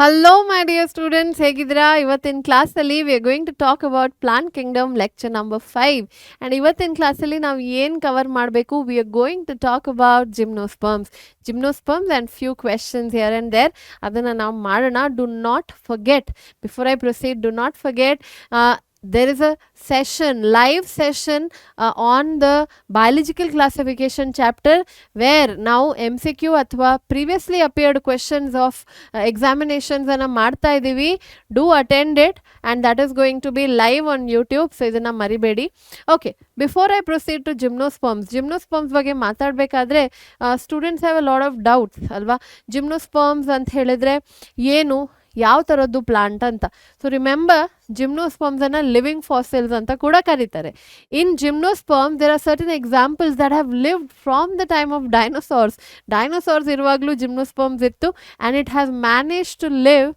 Hello, my dear students. ಹೇಗಿದ್ದೀರಾ? ಇವತ್ತಿನ ಕ್ಲಾಸಲ್ಲಿ we are going to talk about plant kingdom lecture number 5. And ಇವತ್ತಿನ ಕ್ಲಾಸಲ್ಲಿ ನಾವು ಏನು ಕವರ್ ಮಾಡಬೇಕು? We are going to talk about gymnosperms and few questions here and there. ಅದನ್ನು ನಾವು ಮಾಡೋಣ. Do not forget, before I proceed, do not forget, there is a live session on the biological classification chapter, where now MCQ ಅಥವಾ previously appeared questions of examinations ಅನ್ನ ಮಾಡ್ತಾ ಇದ್ದೀವಿ. Do attend it, and that is going to be live on YouTube, so ಇದನ್ನ ಮರಿಬೇಡಿ. Okay, before I proceed to gymnosperms ಬಗ್ಗೆ ಮಾತಾಡಬೇಕಾದ್ರೆ students have a lot of doubts ಅಲ್ವಾ. Gymnosperms ಅಂತ ಹೇಳಿದ್ರೆ ಏನು, ಯಾವ ಥರದ್ದು ಪ್ಲಾಂಟ್ ಅಂತ. ಸೊ ರಿಮೆಂಬರ್, ಜಿಮ್ನೋಸ್ಪರ್ಮ್ಸ್ ಅನ್ನ ಲಿವಿಂಗ್ ಫಾಸಿಲ್ಸ್ ಅಂತ ಕೂಡ ಕರೀತಾರೆ. In gymnosperms there are certain examples that have lived from the time of dinosaurs ಇರುವಾಗಲೂ ಜಿಮ್ನೋಸ್ಪರ್ಮ್ಸ್ ಇತ್ತು, and it has manage to live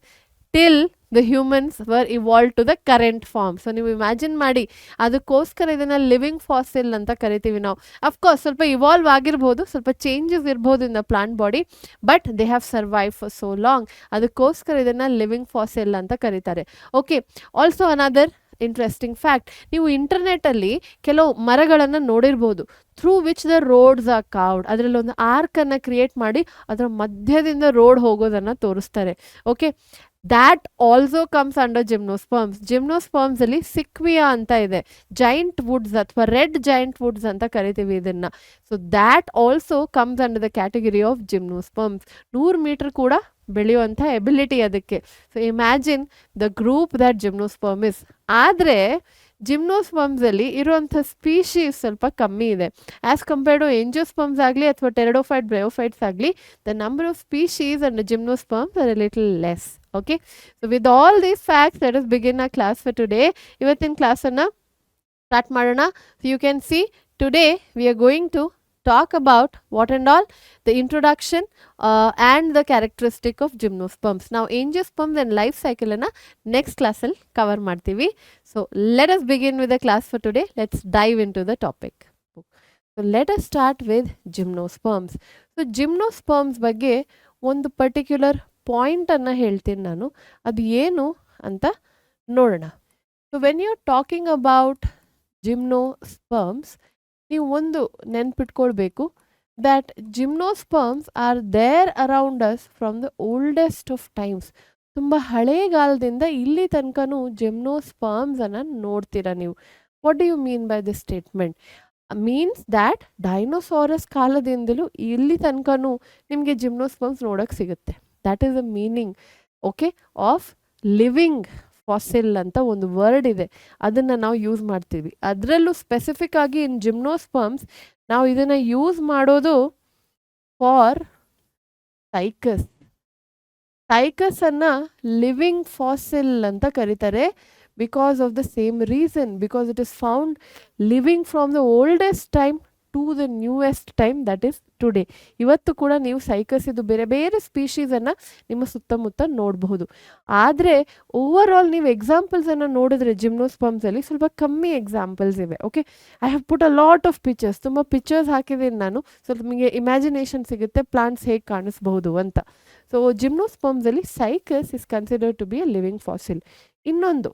till the humans were evolve to the current form. So ನೀವು imagine ಮಾಡಿ, ಅದಕ್ಕೋಸ್ಕರ ಇದನ್ನು living fossil ಅಂತ ಕರಿತೀವಿ ನಾವು. Of course ಸ್ವಲ್ಪ ಇವಾಲ್ವ್ ಆಗಿರ್ಬೋದು, ಸ್ವಲ್ಪ ಚೇಂಜಸ್ ಇರ್ಬೋದು in the plant body, but they have survive for so long. ಅದಕ್ಕೋಸ್ಕರ ಇದನ್ನು ಲಿವಿಂಗ್ ಫಾಸಿಲ್ ಅಂತ ಕರೀತಾರೆ. Okay, also another interesting fact, ನೀವು ಇಂಟರ್ನೆಟ್ಟಲ್ಲಿ ಕೆಲವು ಮರಗಳನ್ನು ನೋಡಿರ್ಬೋದು, through which the roads are carved. ಅದರಲ್ಲಿ ಒಂದು ಆರ್ಕನ್ನು ಕ್ರಿಯೇಟ್ ಮಾಡಿ ಅದರ ಮಧ್ಯದಿಂದ ರೋಡ್ ಹೋಗೋದನ್ನು ತೋರಿಸ್ತಾರೆ. Okay, that also comes under gymnosperms ಅಲ್ಲಿ ಸಿಕ್ವಿಯಾ ಅಂತ ಇದೆ, ಜೈಂಟ್ ವುಡ್ಸ್ ಅಥವಾ ರೆಡ್ ಜೈಂಟ್ ವುಡ್ಸ್ ಅಂತ ಕರಿತೀವಿ ಇದನ್ನ. So that also comes under the category of gymnosperms. 100 meter ಕೂಡ ಬೆಳೆಯುವಂಥ ಎಬಿಲಿಟಿ ಅದಕ್ಕೆ. So imagine the group that gymnosperm is. ಆದರೆ ಜಿಮ್ನೋಸ್ಪರ್ಮ್ಸ್ ಅಲ್ಲಿ ಇರುವಂಥ ಸ್ಪೀಶೀಸ್ ಸ್ವಲ್ಪ ಕಮ್ಮಿ ಇದೆ ಆಸ್ ಕಂಪೇರ್ಡ್ ಟು ಎಂಜಿಯೋಸ್ಪರ್ಮ್ಸ್ ಆಗಲಿ ಅಥವಾ ಟೆರಡೋಫೈಟ್ ಬ್ರಯೋಫೈಟ್ಸ್ ಆಗಲಿ. The number of species and gymnosperms are a little less. Okay, so with all these facts let us begin our class for today. ಇವತ್ತಿನ ಕ್ಲಾಸನ್ನು ಸ್ಟಾರ್ಟ್ ಮಾಡೋಣ. So you can see today we are going to talk about what and all the introduction and the characteristic of gymnosperms. Now angiosperms and life cycle na next class al cover ಮಾಡ್ತೀವಿ. So let us begin with the class for today. Let's dive into the topic. So let us start with gymnosperms. So gymnosperms ಬಗ್ಗೆ ಒಂದು particular point ಅನ್ನು ಹೇಳ್ತೀನಿ ನಾನು, ಅದು ಏನು ಅಂತ ನೋಡೋಣ. So when you are talking about gymnosperms, ನೀವು ಒಂದು ನೆನ್ಪಿಟ್ಕೊಳ್ಬೇಕು, that gymnosperms are there around us from the oldest of times. ತುಂಬ ಹಳೆಗಾಲದಿಂದ ಇಲ್ಲಿ ತನಕನೂ ಜಿಮ್ನೋಸ್ಪರ್ಮ್ಸ್ ಅನ್ನು ನೋಡ್ತೀರಾ ನೀವು. What do you mean by this statement? Means that dinosaurs ಕಾಲದಿಂದಲೂ ಇಲ್ಲಿ ತನಕನೂ ನಿಮಗೆ ಜಿಮ್ನೋಸ್ಪರ್ಮ್ಸ್ ನೋಡೋಕ್ಕೆ ಸಿಗುತ್ತೆ. That is the meaning, okay, of living fossil ಅಂತ ಒಂದು ವರ್ಡ್ ಇದೆ, ಅದನ್ನು ನಾವು ಯೂಸ್ ಮಾಡ್ತೀವಿ. ಅದರಲ್ಲೂ ಸ್ಪೆಸಿಫಿಕ್ ಆಗಿ ಇನ್ ಜಿಮ್ನೋಸ್ಪರ್ಮ್ಸ್ ನಾವು ಇದನ್ನು ಯೂಸ್ ಮಾಡೋದು ಫಾರ್ ಸೈಕಸ್ ಅನ್ನು ಲಿವಿಂಗ್ ಫಾಸಿಲ್ ಅಂತ ಕರೀತಾರೆ. Because of the same reason, because it is found living from the oldest time to the newest time, that is today. ಇವತ್ತು ಕೂಡ ನೀವು ಸೈಕಸ್ ಇದು ಬೇರೆ ಬೇರೆ ಸ್ಪೀಶೀಸನ್ನು ನಿಮ್ಮ ಸುತ್ತಮುತ್ತ ನೋಡಬಹುದು. ಆದರೆ ಓವರ್ ಆಲ್ ನೀವು ಎಕ್ಸಾಂಪಲ್ಸನ್ನು ನೋಡಿದ್ರೆ ಜಿಮ್ನೋಸ್ಪರ್ಮ್ಸಲ್ಲಿ ಸ್ವಲ್ಪ ಕಮ್ಮಿ ಎಕ್ಸಾಂಪಲ್ಸ್ ಇವೆ. Okay, I have put a lot of pictures, ತುಂಬ ಪಿಕ್ಚರ್ಸ್ ಹಾಕಿದ್ದೀನಿ ನಾನು, ಸ್ವಲ್ಪ ನಿಮಗೆ ಇಮ್ಯಾಜಿನೇಷನ್ ಸಿಗುತ್ತೆ ಪ್ಲಾಂಟ್ಸ್ ಹೇಗೆ ಕಾಣಿಸ್ಬಹುದು ಅಂತ. ಸೊ ಜಿಮ್ನೋಸ್ಪರ್ಮ್ಸಲ್ಲಿ cycas is considered to be a living fossil. ಇನ್ನೊಂದು,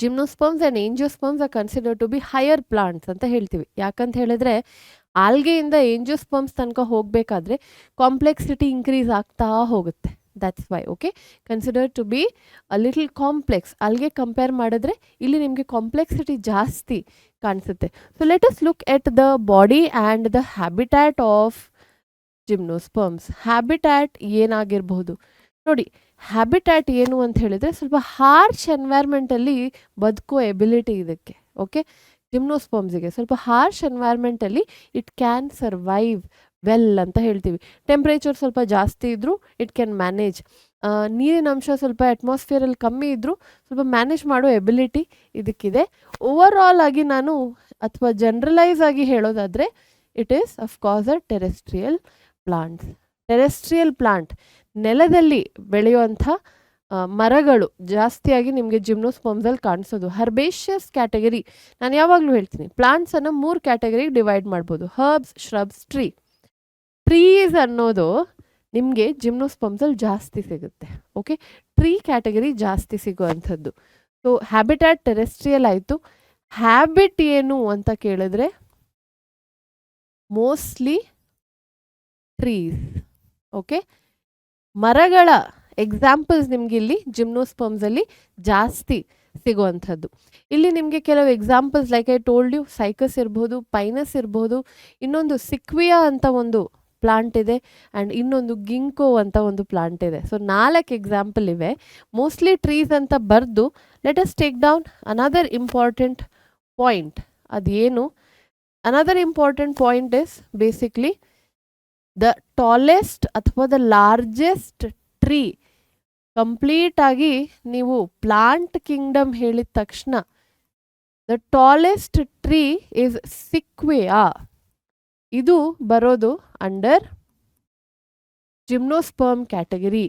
gymnosperms and angiosperms are considered to be higher plants ಅಂತ ಹೇಳ್ತೀವಿ. ಯಾಕಂತ ಹೇಳಿದ್ರೆ ಆಲ್ಗೆಯಿಂದ ಏಂಜಿಯೋಸ್ಪರ್ಮ್ಸ್ ತನಕ ಹೋಗಬೇಕಾದ್ರೆ ಕಾಂಪ್ಲೆಕ್ಸಿಟಿ ಇನ್ಕ್ರೀಸ್ ಆಗ್ತಾ ಹೋಗುತ್ತೆ. That's why, okay, considered to be a little complex. Algae compare ಮಾಡಿದ್ರೆ ಇಲ್ಲಿ ನಿಮಗೆ ಕಾಂಪ್ಲೆಕ್ಸಿಟಿ ಜಾಸ್ತಿ ಕಾಣಿಸುತ್ತೆ. So let us look at the body and the habitat of gymnosperms. Habitat ಏನಾಗಿರ್ಬಹುದು ನೋಡಿ. ಹ್ಯಾಬಿಟ್ಯಾಟ್ ಏನು ಅಂತ ಹೇಳಿದರೆ ಸ್ವಲ್ಪ ಹಾರ್ಶ್ ಎನ್ವೈರ್ಮೆಂಟಲ್ಲಿ ಬದುಕೋ ಎಬಿಲಿಟಿ ಇದಕ್ಕೆ. ಓಕೆ, ಜಿಮ್ನೋಸ್ಪರ್ಮ್ಸಿಗೆ ಸ್ವಲ್ಪ ಹಾರ್ಶ್ ಎನ್ವೈರ್ಮೆಂಟಲ್ಲಿ ಇಟ್ ಕ್ಯಾನ್ ಸರ್ವೈವ್ ವೆಲ್ ಅಂತ ಹೇಳ್ತೀವಿ. ಟೆಂಪ್ರೇಚರ್ ಸ್ವಲ್ಪ ಜಾಸ್ತಿ ಇದ್ದರೂ ಇಟ್ ಕ್ಯಾನ್ ಮ್ಯಾನೇಜ್. ನೀರಿನ ಅಂಶ ಸ್ವಲ್ಪ ಅಟ್ಮಾಸ್ಫಿಯರಲ್ಲಿ ಕಮ್ಮಿ ಇದ್ದರೂ ಸ್ವಲ್ಪ ಮ್ಯಾನೇಜ್ ಮಾಡೋ ಎಬಿಲಿಟಿ ಇದಕ್ಕಿದೆ. ಓವರ್ ಆಲ್ ಆಗಿ ನಾನು ಅಥವಾ ಜನರಲೈಸ್ ಆಗಿ ಹೇಳೋದಾದರೆ it is of course a terrestrial plant. ನೆಲದಲ್ಲಿ ಬೆಳೆಯುವಂಥ ಮರಗಳು ಜಾಸ್ತಿಯಾಗಿ ನಿಮಗೆ ಜಿಮ್ನೋಸ್ಪರ್ಮ್ಸಲ್ಲಿ ಕಾಣಿಸೋದು. ಹರ್ಬೇಷಿಯಸ್ ಕ್ಯಾಟಗರಿ, ನಾನು ಯಾವಾಗಲೂ ಹೇಳ್ತೀನಿ ಪ್ಲಾಂಟ್ಸನ್ನು 3 ಕ್ಯಾಟಗರಿಗೆ ಡಿವೈಡ್ ಮಾಡ್ಬೋದು: ಹರ್ಬ್ಸ್, ಶ್ರಬ್ಸ್, ಟ್ರೀಸ್ ಅನ್ನೋದು ನಿಮಗೆ ಜಿಮ್ನೋಸ್ಪರ್ಮ್ಸಲ್ಲಿ ಜಾಸ್ತಿ ಸಿಗುತ್ತೆ. ಓಕೆ, ಟ್ರೀ ಕ್ಯಾಟಗರಿ ಜಾಸ್ತಿ ಸಿಗುವಂಥದ್ದು. ಸೊ ಹ್ಯಾಬಿಟ್ಯಾಟ್ ಟೆರೆಸ್ಟ್ರಿಯಲ್ ಆಯಿತು. ಹ್ಯಾಬಿಟ್ ಏನು ಅಂತ ಕೇಳಿದ್ರೆ ಮೋಸ್ಟ್ಲಿ ಟ್ರೀಸ್. ಓಕೆ, ಮರಗಳ ಎಕ್ಸಾಂಪಲ್ಸ್ ನಿಮ್ಗೆ ಇಲ್ಲಿ ಜಿಮ್ನೋಸ್ಪರ್ಮ್ಸಲ್ಲಿ ಜಾಸ್ತಿ ಸಿಗುವಂಥದ್ದು. ಇಲ್ಲಿ ನಿಮಗೆ ಕೆಲವು examples like I told you, cycas ಇರ್ಬೋದು, ಪೈನಸ್ ಇರ್ಬೋದು, ಇನ್ನೊಂದು ಸಿಕ್ವಿಯಾ ಅಂತ ಒಂದು ಪ್ಲಾಂಟ್ ಇದೆ, ಆ್ಯಂಡ್ ಇನ್ನೊಂದು ಗಿಂಕೋ ಅಂತ ಒಂದು ಪ್ಲಾಂಟ್ ಇದೆ. ಸೊ 4 ಎಕ್ಸಾಂಪಲ್ ಇವೆ. ಮೋಸ್ಟ್ಲಿ ಟ್ರೀಸ್ ಅಂತ ಬರೆದು let us take down another important point. ಅದೇನು? Another important point is basically the tallest ಅಥವಾ ದ ಲಾರ್ಜೆಸ್ಟ್ ಟ್ರೀ. ಕಂಪ್ಲೀಟ್ ಆಗಿ ನೀವು ಪ್ಲಾಂಟ್ ಕಿಂಗ್ಡಮ್ ಹೇಳಿದ ತಕ್ಷಣ the tallest tree is sequoia. ಇದು ಬರೋದು under gymnosperm category.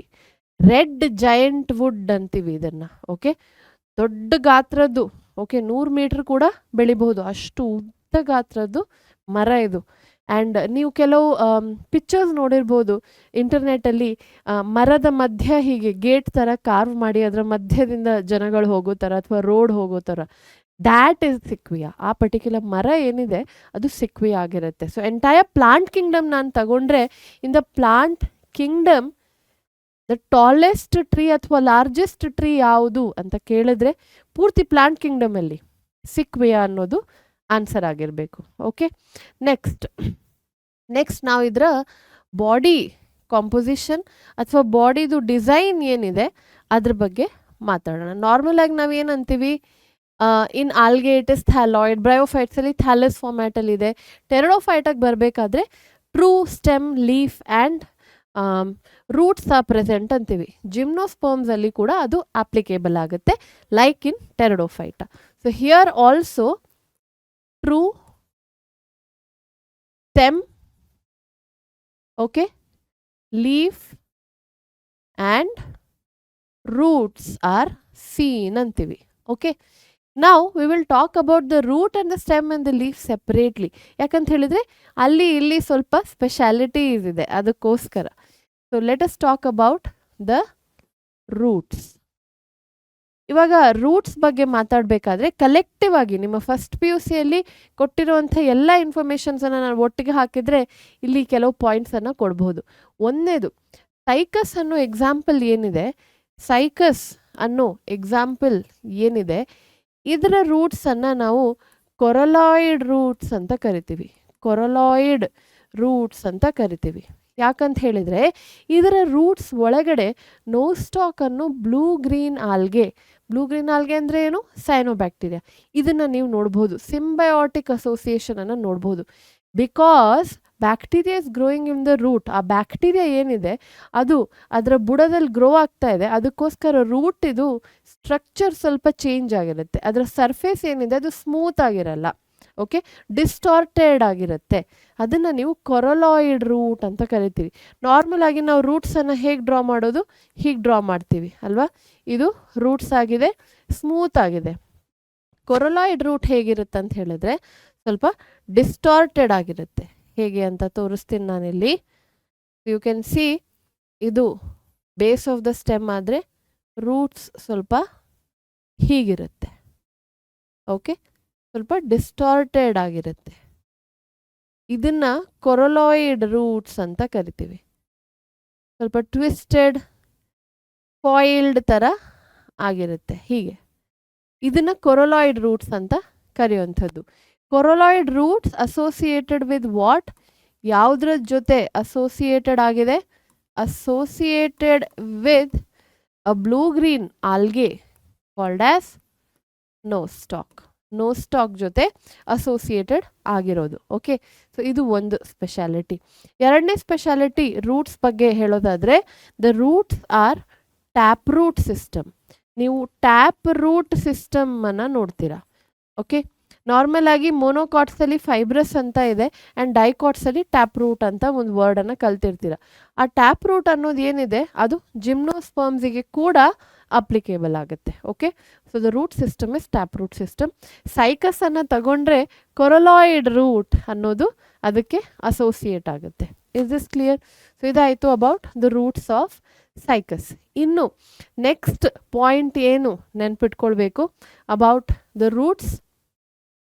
Red giant wood ಅಂತೀವಿ ಇದನ್ನು. ಓಕೆ, ದೊಡ್ಡ ಗಾತ್ರದ್ದು. ಓಕೆ, 100 ಮೀಟರ್ ಕೂಡ ಬೆಳಿಬಹುದು, ಅಷ್ಟು ಉದ್ದ ಗಾತ್ರದ್ದು ಮರ ಇದು. ಆ್ಯಂಡ್ ನೀವು ಕೆಲವು ಪಿಕ್ಚರ್ಸ್ ನೋಡಿರ್ಬೋದು ಇಂಟರ್ನೆಟ್ಟಲ್ಲಿ, ಮರದ ಮಧ್ಯ ಹೀಗೆ ಗೇಟ್ ಥರ ಕಾರ್ವ್ ಮಾಡಿ ಅದರ ಮಧ್ಯದಿಂದ ಜನಗಳು ಹೋಗೋ ಥರ ಅಥವಾ ರೋಡ್ ಹೋಗೋ ಥರ, ದ್ಯಾಟ್ ಈಸ್ ಸಿಕ್ವಿಯಾ. ಆ ಪರ್ಟಿಕ್ಯುಲರ್ ಮರ ಏನಿದೆ ಅದು ಸಿಕ್ವಿಯಾ ಆಗಿರುತ್ತೆ. ಸೊ ಎಂಟೈರ್ ಪ್ಲಾಂಟ್ ಕಿಂಗ್ಡಮ್ ನಾನು ತಗೊಂಡ್ರೆ, ಇನ್ the plant Kingdom the tallest tree ಅಥವಾ ಲಾರ್ಜೆಸ್ಟ್ ಟ್ರೀ ಯಾವುದು ಅಂತ ಕೇಳಿದ್ರೆ ಪೂರ್ತಿ ಪ್ಲಾಂಟ್ ಕಿಂಗ್ಡಮಲ್ಲಿ ಸಿಕ್ವಿಯಾ ಅನ್ನೋದು ಆನ್ಸರ್ ಆಗಿರಬೇಕು. ಓಕೆ, ನೆಕ್ಸ್ಟ್ ನಾವು ಇದರ ಬಾಡಿ ಕಾಂಪೊಸಿಷನ್ ಅಥವಾ ಬಾಡಿದು ಡಿಸೈನ್ ಏನಿದೆ ಅದ್ರ ಬಗ್ಗೆ ಮಾತಾಡೋಣ. ನಾರ್ಮಲ್ ಆಗಿ ನಾವು ಏನಂತೀವಿ, in algae it is thalloid, ಬ್ರಯೋಫೈಟ್ಸಲ್ಲಿ ಥ್ಯಾಲಸ್ ಫಾರ್ಮ್ಯಾಟಲ್ಲಿ ಇದೆ. ಟೆರಡೋಫೈಟಾಗಿ ಬರಬೇಕಾದ್ರೆ true stem, leaf and roots are present ಅಂತೀವಿ. ಜಿಮ್ನೋಸ್ಪರ್ಮ್ಸಲ್ಲಿ ಕೂಡ ಅದು ಅಪ್ಲಿಕೇಬಲ್ ಆಗುತ್ತೆ like in pteridophyta. So here also true stem, okay, leaf and roots are seen ಅಂತೀವಿ. Okay, now we will talk about the root and the stem and the leaf separately. ಯಾಕಂತ ಹೇಳಿದ್ರೆ ಅಲ್ಲಿ ಇಲ್ಲಿ ಸ್ವಲ್ಪ ಸ್ಪೆಷಾಲಿಟೀಸ್ ಇದೆ, ಅದಕ್ಕೋಸ್ಕರ. So let us talk about the roots. ಇವಾಗ roots ಬಗ್ಗೆ ಮಾತಾಡಬೇಕಾದ್ರೆ ಕಲೆಕ್ಟಿವ್ ಆಗಿ ನಿಮ್ಮ ಫಸ್ಟ್ PUCಯಲ್ಲಿ ಕೊಟ್ಟಿರುವಂಥ ಎಲ್ಲ ಇನ್ಫಾರ್ಮೇಷನ್ಸನ್ನು ನಾನು ಒಟ್ಟಿಗೆ ಹಾಕಿದರೆ ಇಲ್ಲಿ ಕೆಲವು ಪಾಯಿಂಟ್ಸನ್ನು ಕೊಡ್ಬೋದು. ಒಂದನೇದು ಸೈಕಸ್ ಅನ್ನೋ ಎಕ್ಸಾಂಪಲ್ ಏನಿದೆ, ಸೈಕಸ್ ಅನ್ನೋ ಎಕ್ಸಾಂಪಲ್ ಏನಿದೆ ಇದರ ರೂಟ್ಸನ್ನು ನಾವು ಕೊರಲಾಯ್ಡ್ ರೂಟ್ಸ್ ಅಂತ ಕರಿತೀವಿ. ಕೊರಲಾಯ್ಡ್ ರೂಟ್ಸ್ ಅಂತ ಕರಿತೀವಿ. ಯಾಕಂತ ಹೇಳಿದರೆ ಇದರ ರೂಟ್ಸ್ ಒಳಗಡೆ ನೋಸ್ಟಾಕ್ ಅನ್ನೋ ಬ್ಲೂ ಗ್ರೀನ್ ಆಲ್ಗೆ ಅಂದರೆ ಏನು? ಸೈನೋಬ್ಯಾಕ್ಟೀರಿಯಾ. ಇದನ್ನು ನೀವು ನೋಡ್ಬೋದು, ಸಿಂಬಯೋಟಿಕ್ ಅಸೋಸಿಯೇಷನನ್ನು ನೋಡ್ಬೋದು. Because bacteria is growing in the root. ಆ ಬ್ಯಾಕ್ಟೀರಿಯಾ ಏನಿದೆ ಅದು ಅದರ ಬುಡದಲ್ಲಿ ಗ್ರೋ ಆಗ್ತಾ ಇದೆ, ಅದಕ್ಕೋಸ್ಕರ ರೂಟ್ ಇದು ಸ್ಟ್ರಕ್ಚರ್ ಸ್ವಲ್ಪ ಚೇಂಜ್ ಆಗಿರುತ್ತೆ. ಅದರ ಸರ್ಫೇಸ್ ಏನಿದೆ ಅದು ಸ್ಮೂತ್ ಆಗಿರಲ್ಲ. ಓಕೆ, ಡಿಸ್ಟಾರ್ಟೆಡ್ ಆಗಿರುತ್ತೆ. ಅದನ್ನು ನೀವು ಕೊರಲಾಯ್ಡ್ ರೂಟ್ ಅಂತ ಕರಿತೀವಿ. ನಾರ್ಮಲ್ ಆಗಿ ನಾವು ರೂಟ್ಸನ್ನು ಹೇಗೆ ಡ್ರಾ ಮಾಡೋದು? ಹೀಗೆ ಡ್ರಾ ಮಾಡ್ತೀವಿ ಅಲ್ವಾ? ಇದು ರೂಟ್ಸ್ ಆಗಿದೆ, ಸ್ಮೂತ್ ಆಗಿದೆ. ಕೊರಲಾಯ್ಡ್ ರೂಟ್ ಹೇಗಿರುತ್ತೆ ಅಂತ ಹೇಳಿದ್ರೆ ಸ್ವಲ್ಪ ಡಿಸ್ಟಾರ್ಟೆಡ್ ಆಗಿರುತ್ತೆ. ಹೇಗೆ ಅಂತ ತೋರಿಸ್ತೀನಿ ನಾನಿಲ್ಲಿ. ಯು ಕ್ಯಾನ್ ಸಿ, ಇದು ಬೇಸ್ ಆಫ್ ದ ಸ್ಟೆಮ್ ಆದರೆ ರೂಟ್ಸ್ ಸ್ವಲ್ಪ ಹೀಗಿರುತ್ತೆ. ಓಕೆ, ಸ್ವಲ್ಪ ಡಿಸ್ಟಾರ್ಟೆಡ್ ಆಗಿರುತ್ತೆ. ಇದನ್ನು ಕೊರಲಾಯ್ಡ್ ರೂಟ್ಸ್ ಅಂತ ಕರಿತೀವಿ. ಸ್ವಲ್ಪ ಟ್ವಿಸ್ಟೆಡ್, ಕಾಯಿಲ್ಡ್ ಥರ ಆಗಿರುತ್ತೆ ಹೀಗೆ. ಇದನ್ನು ಕೊರಲಾಯ್ಡ್ ರೂಟ್ಸ್ ಅಂತ ಕರೆಯುವಂಥದ್ದು. Coralloid roots associated with what? ಯಾವುದ್ರ ಜೊತೆ ಅಸೋಸಿಯೇಟೆಡ್ ಆಗಿದೆ? Associated with a blue green algae called as nostoc. Nostoc ಜೊತೆ ಅಸೋಸಿಯೇಟೆಡ್ ಆಗಿರೋದು. ಓಕೆ, ಸೊ ಇದು ಒಂದು ಸ್ಪೆಷಾಲಿಟಿ. ಎರಡನೇ ಸ್ಪೆಷಾಲಿಟಿ ರೂಟ್ಸ್ ಬಗ್ಗೆ ಹೇಳೋದಾದರೆ, the roots are tap root system. ನೀವು ಟ್ಯಾಪ್ ರೂಟ್ ಸಿಸ್ಟಮನ್ನು ನೋಡ್ತೀರಾ. ಓಕೆ, ನಾರ್ಮಲ್ ಆಗಿ ಮೊನೋಕಾಟ್ಸಲ್ಲಿ ಫೈಬ್ರಸ್ ಅಂತ ಇದೆ ಆ್ಯಂಡ್ ಡೈಕಾಟ್ಸಲ್ಲಿ ಟ್ಯಾಪ್ ರೂಟ್ ಅಂತ ಒಂದು ವರ್ಡನ್ನು ಕಲ್ತಿರ್ತೀರ. ಆ ಟ್ಯಾಪ್ ರೂಟ್ ಅನ್ನೋದು ಏನಿದೆ ಅದು ಜಿಮ್ನೋಸ್ಪರ್ಮ್ಸಿಗೆ ಕೂಡ ಅಪ್ಲಿಕೇಬಲ್ ಆಗುತ್ತೆ. Okay, so the root system is tap root system. ಸೈಕಸನ್ನು ತಗೊಂಡ್ರೆ ಕೊರಲಾಯ್ಡ್ ರೂಟ್ ಅನ್ನೋದು ಅದಕ್ಕೆ ಅಸೋಸಿಯೇಟ್ ಆಗುತ್ತೆ. Is this clear? ಸೊ ಇದಾಯಿತು about the roots of cycas. ಇನ್ನು ನೆಕ್ಸ್ಟ್ ಪಾಯಿಂಟ್ ಏನು ನೆನ್ಪಿಟ್ಕೊಳ್ಬೇಕು about the roots?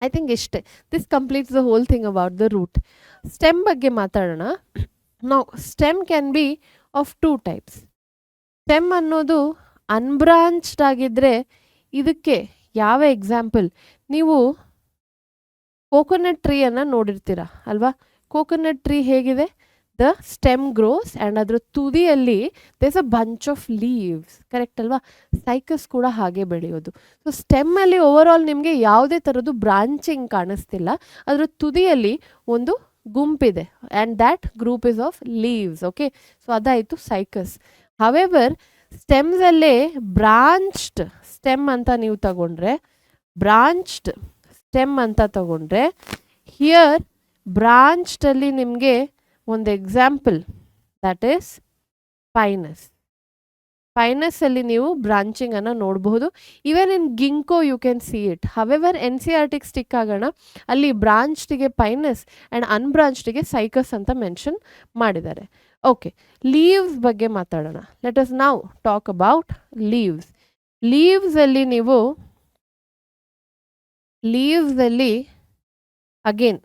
I think ಇಷ್ಟೇ. This completes the whole thing about the root. Stem ಬಗ್ಗೆ ಮಾತಾಡೋಣ. ನಾವು stem can be of 2 types. Stem ಅನ್ನೋದು unbranched ಆಗಿದ್ದರೆ ಇದಕ್ಕೆ ಯಾವ ಎಕ್ಸಾಂಪಲ್? ನೀವು ಕೋಕೋನಟ್ ಟ್ರೀಯನ್ನು ನೋಡಿರ್ತೀರ ಅಲ್ವಾ? ಕೋಕೋನಟ್ ಟ್ರೀ ಹೇಗಿದೆ? ದ ಸ್ಟೆಮ್ ಗ್ರೋಸ್ ಆ್ಯಂಡ್ ಅದರ ತುದಿಯಲ್ಲಿ there's a bunch of leaves, correct ಅಲ್ವಾ? ಸೈಕಸ್ ಕೂಡ ಹಾಗೆ ಬೆಳೆಯೋದು. ಸೊ ಸ್ಟೆಮ್ಮಲ್ಲಿ ಓವರ್ ಆಲ್ ನಿಮಗೆ ಯಾವುದೇ ಥರದ್ದು ಬ್ರಾಂಚಿಂಗ್ ಕಾಣಿಸ್ತಿಲ್ಲ, ಅದರ ತುದಿಯಲ್ಲಿ ಒಂದು ಗುಂಪಿದೆ and that group is of leaves. Okay, so ಅದಾಯಿತು ಸೈಕಸ್. ಹವೆವರ್ ಸ್ಟೆಮ್ಸಲ್ಲೇ ಬ್ರಾಂಚ್ಡ್ ಸ್ಟೆಮ್ ಅಂತ ನೀವು ತಗೊಂಡ್ರೆ, ಬ್ರಾಂಚ್ಡ್ ಸ್ಟೆಮ್ ಅಂತ ತಗೊಂಡ್ರೆ ಹಿಯರ್ ಬ್ರಾಂಚ್ಡಲ್ಲಿ ನಿಮಗೆ ಒಂದು ಎಕ್ಸಾಂಪಲ್ ದಟ್ ಈಸ್ ಪೈನಸ್. ಪೈನಸ್ಸಲ್ಲಿ ನೀವು ಬ್ರಾಂಚಿಂಗನ್ನು ನೋಡಬಹುದು. Even in ginkgo you can see it. However NCERTಗೆ ಸ್ಟಿಕ್ ಆಗೋಣ, ಅಲ್ಲಿ ಬ್ರಾಂಚ್ಡಿಗೆ ಪೈನಸ್ ಆ್ಯಂಡ್ ಅನ್ಬ್ರಾಂಚ್ಡಿಗೆ ಸೈಕಸ್ ಅಂತ ಮೆನ್ಷನ್ ಮಾಡಿದ್ದಾರೆ. ಓಕೆ, ಲೀವ್ಸ್ ಬಗ್ಗೆ ಮಾತಾಡೋಣ. Let us now talk about leaves. ಲೀವ್ಸಲ್ಲಿ ನೀವು ಲೀವ್ಸಲ್ಲಿ again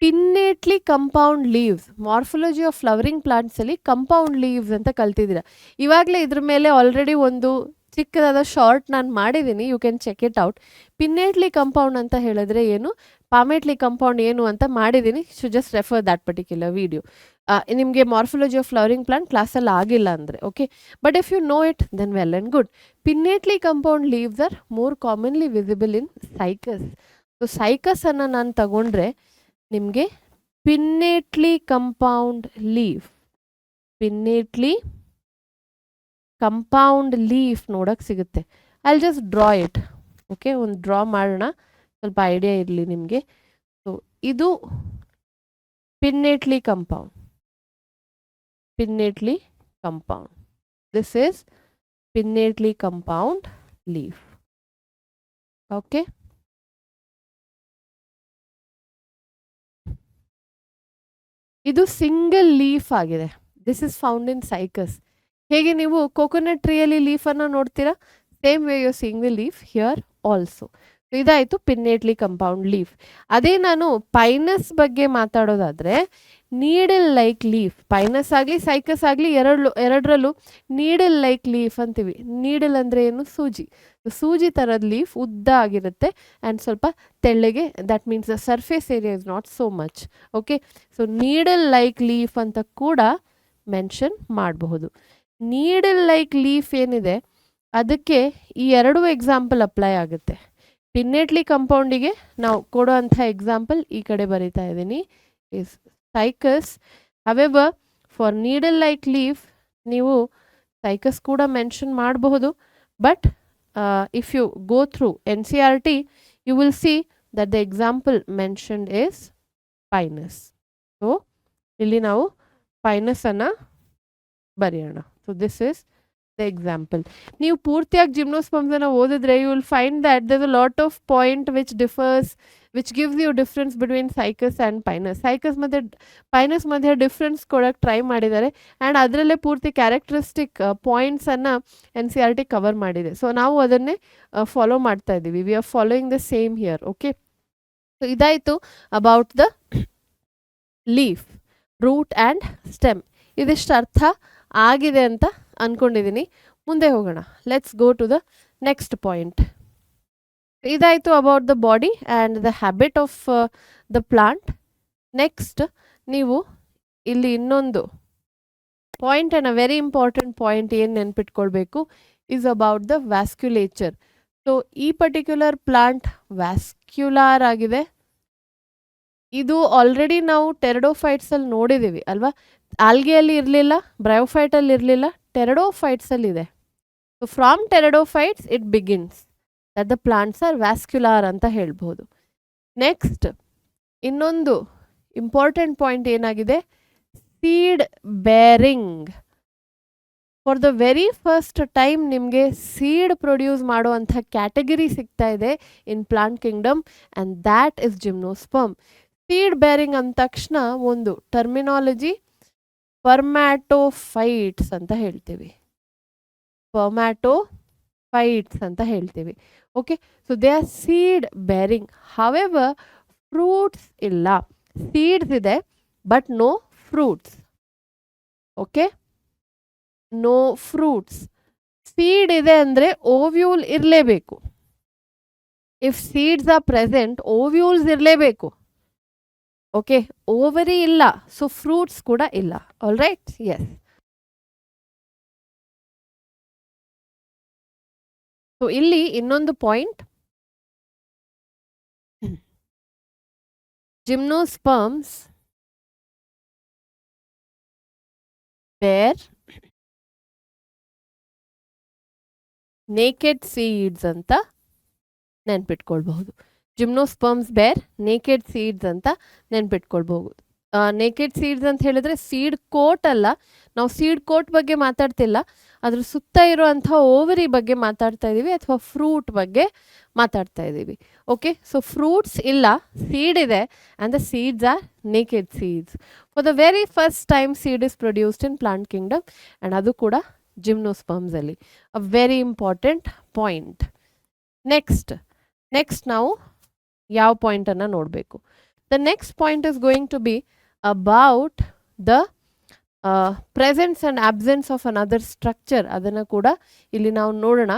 pinnately compound leaves, morphology of flowering ಪ್ಲಾಂಟ್ಸಲ್ಲಿ ಕಂಪೌಂಡ್ ಲೀವ್ಸ್ ಅಂತ ಕಲ್ತಿದ್ದೀರಾ. ಇವಾಗಲೇ ಇದ್ರ ಮೇಲೆ ಆಲ್ರೆಡಿ ಒಂದು ಚಿಕ್ಕದಾದ ಶಾರ್ಟ್ ನಾನು ಮಾಡಿದ್ದೀನಿ, you can check it out. Pinnately compound ಅಂತ ಹೇಳಿದ್ರೆ ಏನು, ಪಾಮೆಟ್ಲಿ ಕಂಪೌಂಡ್ ಏನು ಅಂತ ಮಾಡಿದ್ದೀನಿ. So just refer that particular video. ನಿಮಗೆ ಮಾರ್ಫಾಲಜಿ ಆಫ್ ಫ್ಲವರಿಂಗ್ ಪ್ಲಾಂಟ್ ಕ್ಲಾಸಲ್ಲಿ ಆಗಿಲ್ಲ ಅಂದರೆ okay, but if you know it then well and good. Pinnately compound leaves are more commonly visible in cycas. So ಸೈಕಸನ್ನು ನಾನು ತಗೊಂಡ್ರೆ ನಿಮಗೆ pinnately compound leaf, pinnately compound leaf ನೋಡೋಕ್ಕೆ ಸಿಗುತ್ತೆ. I'll just draw it. Okay, ಒಂದು draw ಮಾಡೋಣ, ಸ್ವಲ್ಪ idea ಇರಲಿ ನಿಮಗೆ. ಸೊ ಇದು pinnately compound, pinnately compound. This is pinnately compound leaf. Okay, ಇದು ಸಿಂಗಲ್ ಲೀಫ್ ಆಗಿದೆ. This is found in cycas. ಹೇಗೆ ನೀವು ಕೋಕೋನಟ್ ಟ್ರೀಯಲ್ಲಿ ಲೀಫನ್ನು ನೋಡ್ತೀರಾ, same way you seeing the leaf here also. ಇದಾಯಿತು ಪಿನ್ನೇಟ್ಲಿ ಕಂಪೌಂಡ್ ಲೀಫ್. ಅದೇ ನಾನು ಪೈನಸ್ ಬಗ್ಗೆ ಮಾತಾಡೋದಾದರೆ ನೀಡಲ್ ಲೈಕ್ ಲೀಫ್, ಪೈನಸ್ ಆಗಲಿ ಸೈಕಸ್ ಆಗಲಿ ಎರಡರಲ್ಲೂ ನೀಡಲ್ ಲೈಕ್ ಲೀಫ್ ಅಂತೀವಿ. ನೀಡಲ್ ಅಂದರೆ ಏನು? ಸೂಜಿ. ಸೂಜಿ ಥರದ ಲೀಫ್ ಉದ್ದ ಆಗಿರುತ್ತೆ ಆ್ಯಂಡ್ ಸ್ವಲ್ಪ ತೆಳ್ಳಗೆ, that means the surface area is not so much. Okay, so needle like leaf ಅಂತ ಕೂಡ ಮೆನ್ಷನ್ ಮಾಡಬಹುದು. ನೀಡಲ್ ಲೈಕ್ ಲೀಫ್ ಏನಿದೆ ಅದಕ್ಕೆ ಈ ಎರಡೂ ಎಕ್ಸಾಂಪಲ್ ಅಪ್ಲೈ ಆಗುತ್ತೆ. ಪಿನ್ನೇಟ್ಲಿ ಕಂಪೌಂಡಿಗೆ ನಾವು ಕೊಡೋವಂಥ ಎಕ್ಸಾಂಪಲ್ ಈ ಕಡೆ ಬರೀತಾ ಇದ್ದೀನಿ is Cycas. However for needle like leaf ನೀವು ಸೈಕಸ್ ಕೂಡ ಮೆನ್ಷನ್ ಮಾಡಬಹುದು, but if you go through NCERT you will see that the example mentioned is pinus. So ಇಲ್ಲಿ ನಾವು ಪೈನಸ್ ಅನ್ನು ಬರೆಯೋಣ. So this is the example. ನೀವು ಪೂರ್ತಿಯಾಗಿ gymnosperms ಅನ್ನು ಓದಿದ್ರೆ you will find that there is a lot of point which differs, which gives you difference between Cycas and pinus. Cycas ಮತ್ತು pinus ಮಧ್ಯೆ ಡಿಫ್ರೆನ್ಸ್ ಕೊಡೋಕ್ಕೆ ಟ್ರೈ ಮಾಡಿದ್ದಾರೆ ಆ್ಯಂಡ್ ಅದರಲ್ಲೇ ಪೂರ್ತಿ ಕ್ಯಾರೆಕ್ಟರಿಸ್ಟಿಕ್ ಪಾಯಿಂಟ್ಸನ್ನು NCERT ಕವರ್ ಮಾಡಿದೆ. ಸೊ ನಾವು ಅದನ್ನೇ ಫಾಲೋ ಮಾಡ್ತಾ ಇದ್ದೀವಿ. We are following the same here. Okay, so ಇದಾಯಿತು about the leaf, root and stem. ಇದಿಷ್ಟು ಅರ್ಥ ಆಗಿದೆ ಅಂತ ಅಂದ್ಕೊಂಡಿದ್ದೀನಿ. ಮುಂದೆ ಹೋಗೋಣ. Let's go to the next point. ಇದಾಯಿತು about the body and the habit of the plant. Next ನೀವು ಇಲ್ಲಿ ಇನ್ನೊಂದು point and a very important point ಏನು ನೆನ್ಪಿಟ್ಕೊಳ್ಬೇಕು is about the vasculature. So ಈ ಪರ್ಟಿಕ್ಯುಲರ್ ಪ್ಲಾಂಟ್ ವ್ಯಾಸ್ಕ್ಯುಲಾರ್ ಆಗಿದೆ. ಇದು ಆಲ್ರೆಡಿ ನಾವು ಟೆರಡೋಫೈಟ್ಸಲ್ಲಿ ನೋಡಿದ್ದೀವಿ ಅಲ್ವಾ? ಆಲ್ಗೆಯಲ್ಲಿ ಇರಲಿಲ್ಲ, ಬ್ರಯೋಫೈಟಲ್ಲಿ ಇರಲಿಲ್ಲ, ಟೆರಡೋಫೈಟ್ಸಲ್ಲಿ ಇದೆ. So from pteridophytes it begins that the plants are vascular ಅಂತ ಹೇಳ್ಬೋದು. ನೆಕ್ಸ್ಟ್ ಇನ್ನೊಂದು ಇಂಪಾರ್ಟೆಂಟ್ ಪಾಯಿಂಟ್ ಏನಾಗಿದೆ, seed bearing. For the very first time ನಿಮಗೆ ಸೀಡ್ ಪ್ರೊಡ್ಯೂಸ್ ಮಾಡುವಂಥ ಕ್ಯಾಟಗರಿ ಸಿಗ್ತಾ ಇದೆ in plant kingdom and that is gymnosperm. Seed bearing ಅಂದ ತಕ್ಷಣ ಒಂದು ಟರ್ಮಿನಾಲಜಿ ಸ್ಪರ್ಮ್ಯಾಟೋಫೈಟ್ಸ್ ಅಂತ ಹೇಳ್ತೀವಿ. ಸ್ಪರ್ಮ್ಯಾಟೋಫೈಟ್ಸ್ ಅಂತ ಹೇಳ್ತೀವಿ. Okay, so they are seed bearing. However fruits ಇಲ್ಲ. ಸೀಡ್ಸ್ ಇದೆ but no fruits. Okay, no fruits. Seed ಇದೆ ಅಂದರೆ ಓವ್ಯೂಲ್ ಇರಲೇಬೇಕು. If seeds are present, ovules ಇರಲೇಬೇಕು. ಓಕೆ, ಓವರಿ ಇಲ್ಲ, ಸೊ ಫ್ರೂಟ್ಸ್ ಕೂಡ ಇಲ್ಲ. All right, yes. ಸೊ ಇಲ್ಲಿ ಇನ್ನೊಂದು point, gymnosperms bare naked seeds ಅಂತ ನೆನ್ಪಿಟ್ಕೊಳ್ಬಹುದು. ಜಿಮ್ನೋಸ್ಪರ್ಮ್ಸ್ ಬೇರ್ ನೇಕೆಡ್ ಸೀಡ್ಸ್ ಅಂತ ನೆನ್ಪಿಟ್ಕೊಳ್ಬಹುದು. ನೇಕೆಡ್ ಸೀಡ್ಸ್ ಅಂತ ಹೇಳಿದ್ರೆ ಸೀಡ್ ಕೋಟ್ ಅಲ್ಲ, ನಾವು ಸೀಡ್ ಕೋಟ್ ಬಗ್ಗೆ ಮಾತಾಡ್ತಿಲ್ಲ, ಅದ್ರ ಸುತ್ತ ಇರುವಂಥ ಓವರಿ ಬಗ್ಗೆ ಮಾತಾಡ್ತಾ ಇದ್ದೀವಿ, ಅಥವಾ ಫ್ರೂಟ್ ಬಗ್ಗೆ ಮಾತಾಡ್ತಾ ಇದ್ದೀವಿ. ಓಕೆ, ಸೊ ಫ್ರೂಟ್ಸ್ ಇಲ್ಲ, ಸೀಡ್ ಇದೆ, and the seeds are naked seeds. For the very first time seed is produced in plant kingdom, and ಅದು ಕೂಡ ಜಿಮ್ನೋಸ್ಪರ್ಮ್ಸಲ್ಲಿ. A very important point. Next ನಾವು ಯಾವ ಪಾಯಿಂಟನ್ನು ನೋಡಬೇಕು? The next point is going to be about the presence and absence of another structure. ಅದನ್ನು ಕೂಡ ಇಲ್ಲಿ ನಾವು ನೋಡೋಣ.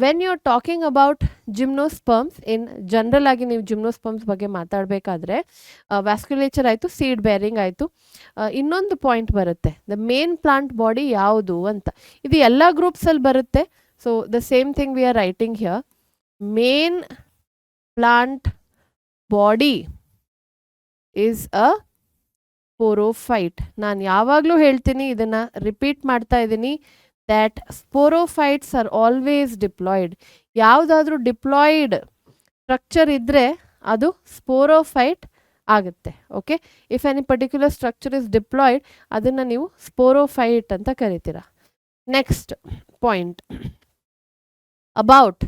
When you are talking about gymnosperms, in general ಆಗಿ ನೀವು ಜಿಮ್ನೋಸ್ಪರ್ಮ್ಸ್ ಬಗ್ಗೆ ಮಾತಾಡಬೇಕಾದ್ರೆ ವ್ಯಾಸ್ಕ್ಯುಲೇಚರ್ ಆಯಿತು, ಸೀಡ್ ಬೇರಿಂಗ್ ಆಯಿತು, ಇನ್ನೊಂದು ಪಾಯಿಂಟ್ ಬರುತ್ತೆ, ದ ಮೇನ್ ಪ್ಲಾಂಟ್ ಬಾಡಿ ಯಾವುದು ಅಂತ. ಇದು ಎಲ್ಲ ಗ್ರೂಪ್ಸಲ್ಲಿ ಬರುತ್ತೆ. So the same thing we are writing here. Main plant body is a sporophyte. ನಾನು ಯಾವಾಗಲೂ ಹೇಳ್ತೀನಿ, ಇದನ್ನು ರಿಪೀಟ್ ಮಾಡ್ತಾ ಇದ್ದೀನಿ, that sporophytes are always diploid. ಯಾವುದಾದ್ರೂ ಡಿಪ್ಲಾಯ್ಡ್ ಸ್ಟ್ರಕ್ಚರ್ ಇದ್ದರೆ ಅದು ಸ್ಪೋರೋಫೈಟ್ ಆಗುತ್ತೆ. Okay, if any particular structure is diploid, ಅದನ್ನು ನೀವು ಸ್ಪೋರೋಫೈಟ್ ಅಂತ ಕರಿತೀರ. Next point about,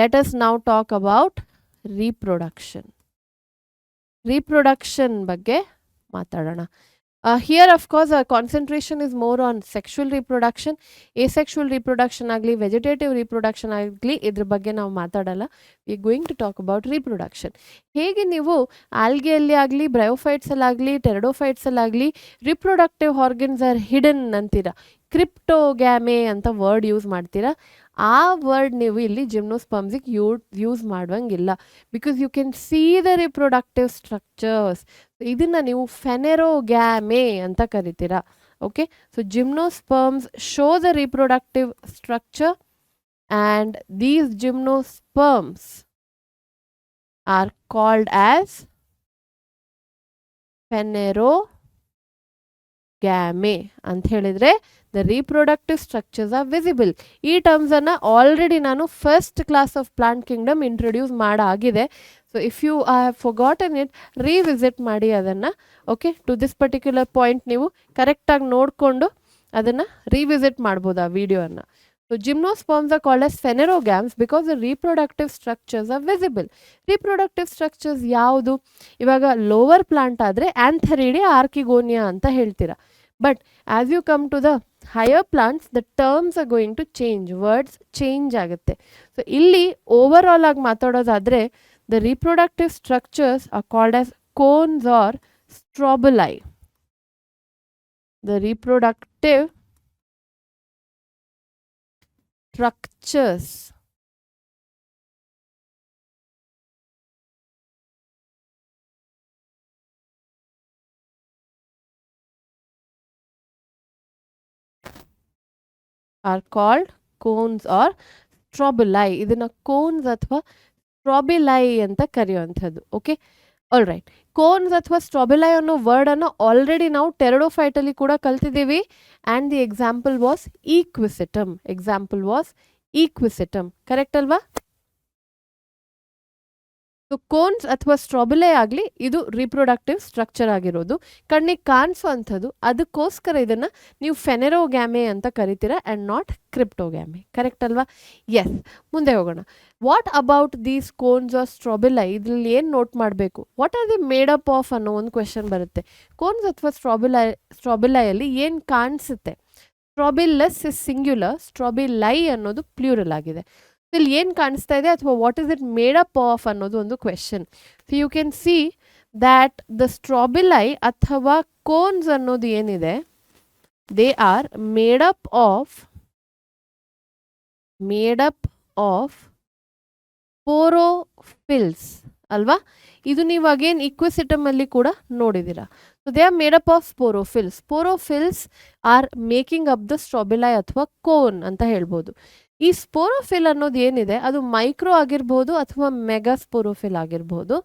let us now talk about reproduction. Reproduction ಬಗ್ಗೆ ಮಾತಾಡೋಣ. Here of course concentration is more on sexual reproduction. Asexual reproduction ಆಗಲಿ, ವೆಜಿಟೇಟಿವ್ ರೀಪ್ರೊಡಕ್ಷನ್ ಆಗಲಿ, ಇದ್ರ ಬಗ್ಗೆ ನಾವು ಮಾತಾಡಲ್ಲ. We going to talk about reproduction. ಹೇಗೆ ನೀವು ಆಲ್ಗೆಯಲ್ಲಿ ಆಗಲಿ, ಬ್ರಯೋಫೈಟ್ಸಲ್ಲಾಗಲಿ, ಟೆರಡೋಫೈಟ್ಸಲ್ಲಾಗಲಿ ರಿಪ್ರೊಡಕ್ಟಿವ್ ಆರ್ಗನ್ಸ್ ಆರ್ ಹಿಡನ್ ಅಂತೀರ, ಕ್ರಿಪ್ಟೋಗ್ಯಾಮೆ ಅಂತ ವರ್ಡ್ ಯೂಸ್ ಮಾಡ್ತೀರಾ. ಆ ವರ್ಡ್ ನೀವು ಇಲ್ಲಿ ಜಿಮ್ನೋಸ್ಪರ್ಮ್ಸಿಗೆ ಯೂಸ್ ಮಾಡುವಂಗಿಲ್ಲ, because you can see the reproductive structures. ಇದನ್ನು ನೀವು ಫೆನೆರೋಗ್ಯಾಮೆ ಅಂತ ಕರಿತೀರಾ. Okay, so gymnosperms show the reproductive structure, and these gymnosperms are called as phanerogamae ಅಂತ ಹೇಳಿದರೆ the reproductive structures are visible. ಈ ಟರ್ಮ್ಸನ್ನು ಆಲ್ರೆಡಿ ನಾನು first class of plant kingdom introduce ಮಾಡಾಗಿದೆ. So if you have forgotten it, revisit ಮಾಡಿ ಅದನ್ನು. Okay, to this particular point ನೀವು ಕರೆಕ್ಟಾಗಿ ನೋಡಿಕೊಂಡು ಅದನ್ನು ರೀವಿಸಿಟ್ ಮಾಡ್ಬೋದು ಆ ವಿಡಿಯೋನ. So gymnosperms are called as phanerogams because the reproductive structures are visible. Reproductive structures ಯಾವುದು? ಇವಾಗ ಲೋವರ್ ಪ್ಲಾಂಟ್ ಆದರೆ ಆಂಥೆರಿಡಿಯಾ, ಆರ್ಕಿಗೋನಿಯಾ ಅಂತ ಹೇಳ್ತೀರಾ. But as you come to the higher plants, the terms are going to change, words change ಆಗುತ್ತೆ. So ಇಲ್ಲಿ overall ಆಗಿ ಮಾತಾಡೋದಾದರೆ, the reproductive structures are called as cones or strobili. The reproductive structures are called cones or strobili. ಇದನ್ನ cones ಅಥವಾ ಸ್ಟ್ರಾಬಿಲೈ ಅಂತ ಕರೆಯುವಂಥದ್ದು. Okay, all right. Cones ಅಥವಾ strobili ಅನ್ನೋ ವರ್ಡನ್ನು ಆಲ್ರೆಡಿ ನಾವು ಟೆರಡೋಫೈಟಲ್ಲಿ ಕೂಡ ಕಲ್ತಿದ್ದೀವಿ. And the example was equisetum. Correct ಅಲ್ವಾ? ಸೊ ಕೋನ್ಸ್ ಅಥವಾ ಸ್ಟ್ರಾಬಿಲೆ ಆಗಲಿ ಇದು ರಿಪ್ರೊಡಕ್ಟಿವ್ ಸ್ಟ್ರಕ್ಚರ್ ಆಗಿರೋದು, ಕಣ್ಣಿಗೆ ಕಾಣಿಸೋವಂಥದ್ದು. ಅದಕ್ಕೋಸ್ಕರ ಇದನ್ನು ನೀವು ಫೆನೆರೋಗ್ಯಾಮೆ ಅಂತ ಕರಿತೀರಾ ಆ್ಯಂಡ್ ನಾಟ್ ಕ್ರಿಪ್ಟೋಗ್ಯಾಮೆ. ಕರೆಕ್ಟ್ ಅಲ್ವಾ? ಎಸ್. ಮುಂದೆ ಹೋಗೋಣ. What about these cones or strobili? ಇದ್ರಲ್ಲಿ ಏನು ನೋಟ್ ಮಾಡಬೇಕು? What are the made up of ಅನ್ನೋ ಒಂದು ಕ್ವೆಶನ್ ಬರುತ್ತೆ. ಕೋನ್ಸ್ ಅಥವಾ ಸ್ಟ್ರಾಬಿಲೈಯಲ್ಲಿ ಏನು ಕಾಣಿಸುತ್ತೆ? ಸ್ಟ್ರಾಬಿಲಸ್ ಇಸ್ ಸಿಂಗ್ಯುಲರ್, ಸ್ಟ್ರಾಬಿಲೈ ಅನ್ನೋದು ಪ್ಲೂರಲ್ ಆಗಿದೆ. ಇಲ್ಲಿ ಏನು ಕಾಣಿಸ್ತಾ ಇದೆ ಅಥವಾ what is it made up of ಅನ್ನೋದು ಒಂದು question. So you can see that the strobili ಅಥವಾ ಕೋನ್ಸ್ ಅನ್ನೋದು ಏನಿದೆ, they are made up of sporophylls ಅಲ್ವಾ? ಇದು ನೀವು ಅಗೇನ್ ಇಕ್ವಿಸಿಟಮ್ ಅಲ್ಲಿ ಕೂಡ ನೋಡಿದ್ದೀರಾ. So they are made up of sporophylls. Sporophylls are making up the strobili ಅಥವಾ ಕೋನ್ ಅಂತ ಹೇಳ್ಬೋದು. ಈ ಸ್ಪೋರೋಫಿಲ್ ಅನ್ನೋದು ಏನಿದೆ ಅದು ಮೈಕ್ರೋ ಆಗಿರ್ಬೋದು ಅಥವಾ ಮೆಗಾ ಸ್ಪೋರೋಫಿಲ್ ಆಗಿರ್ಬೋದು.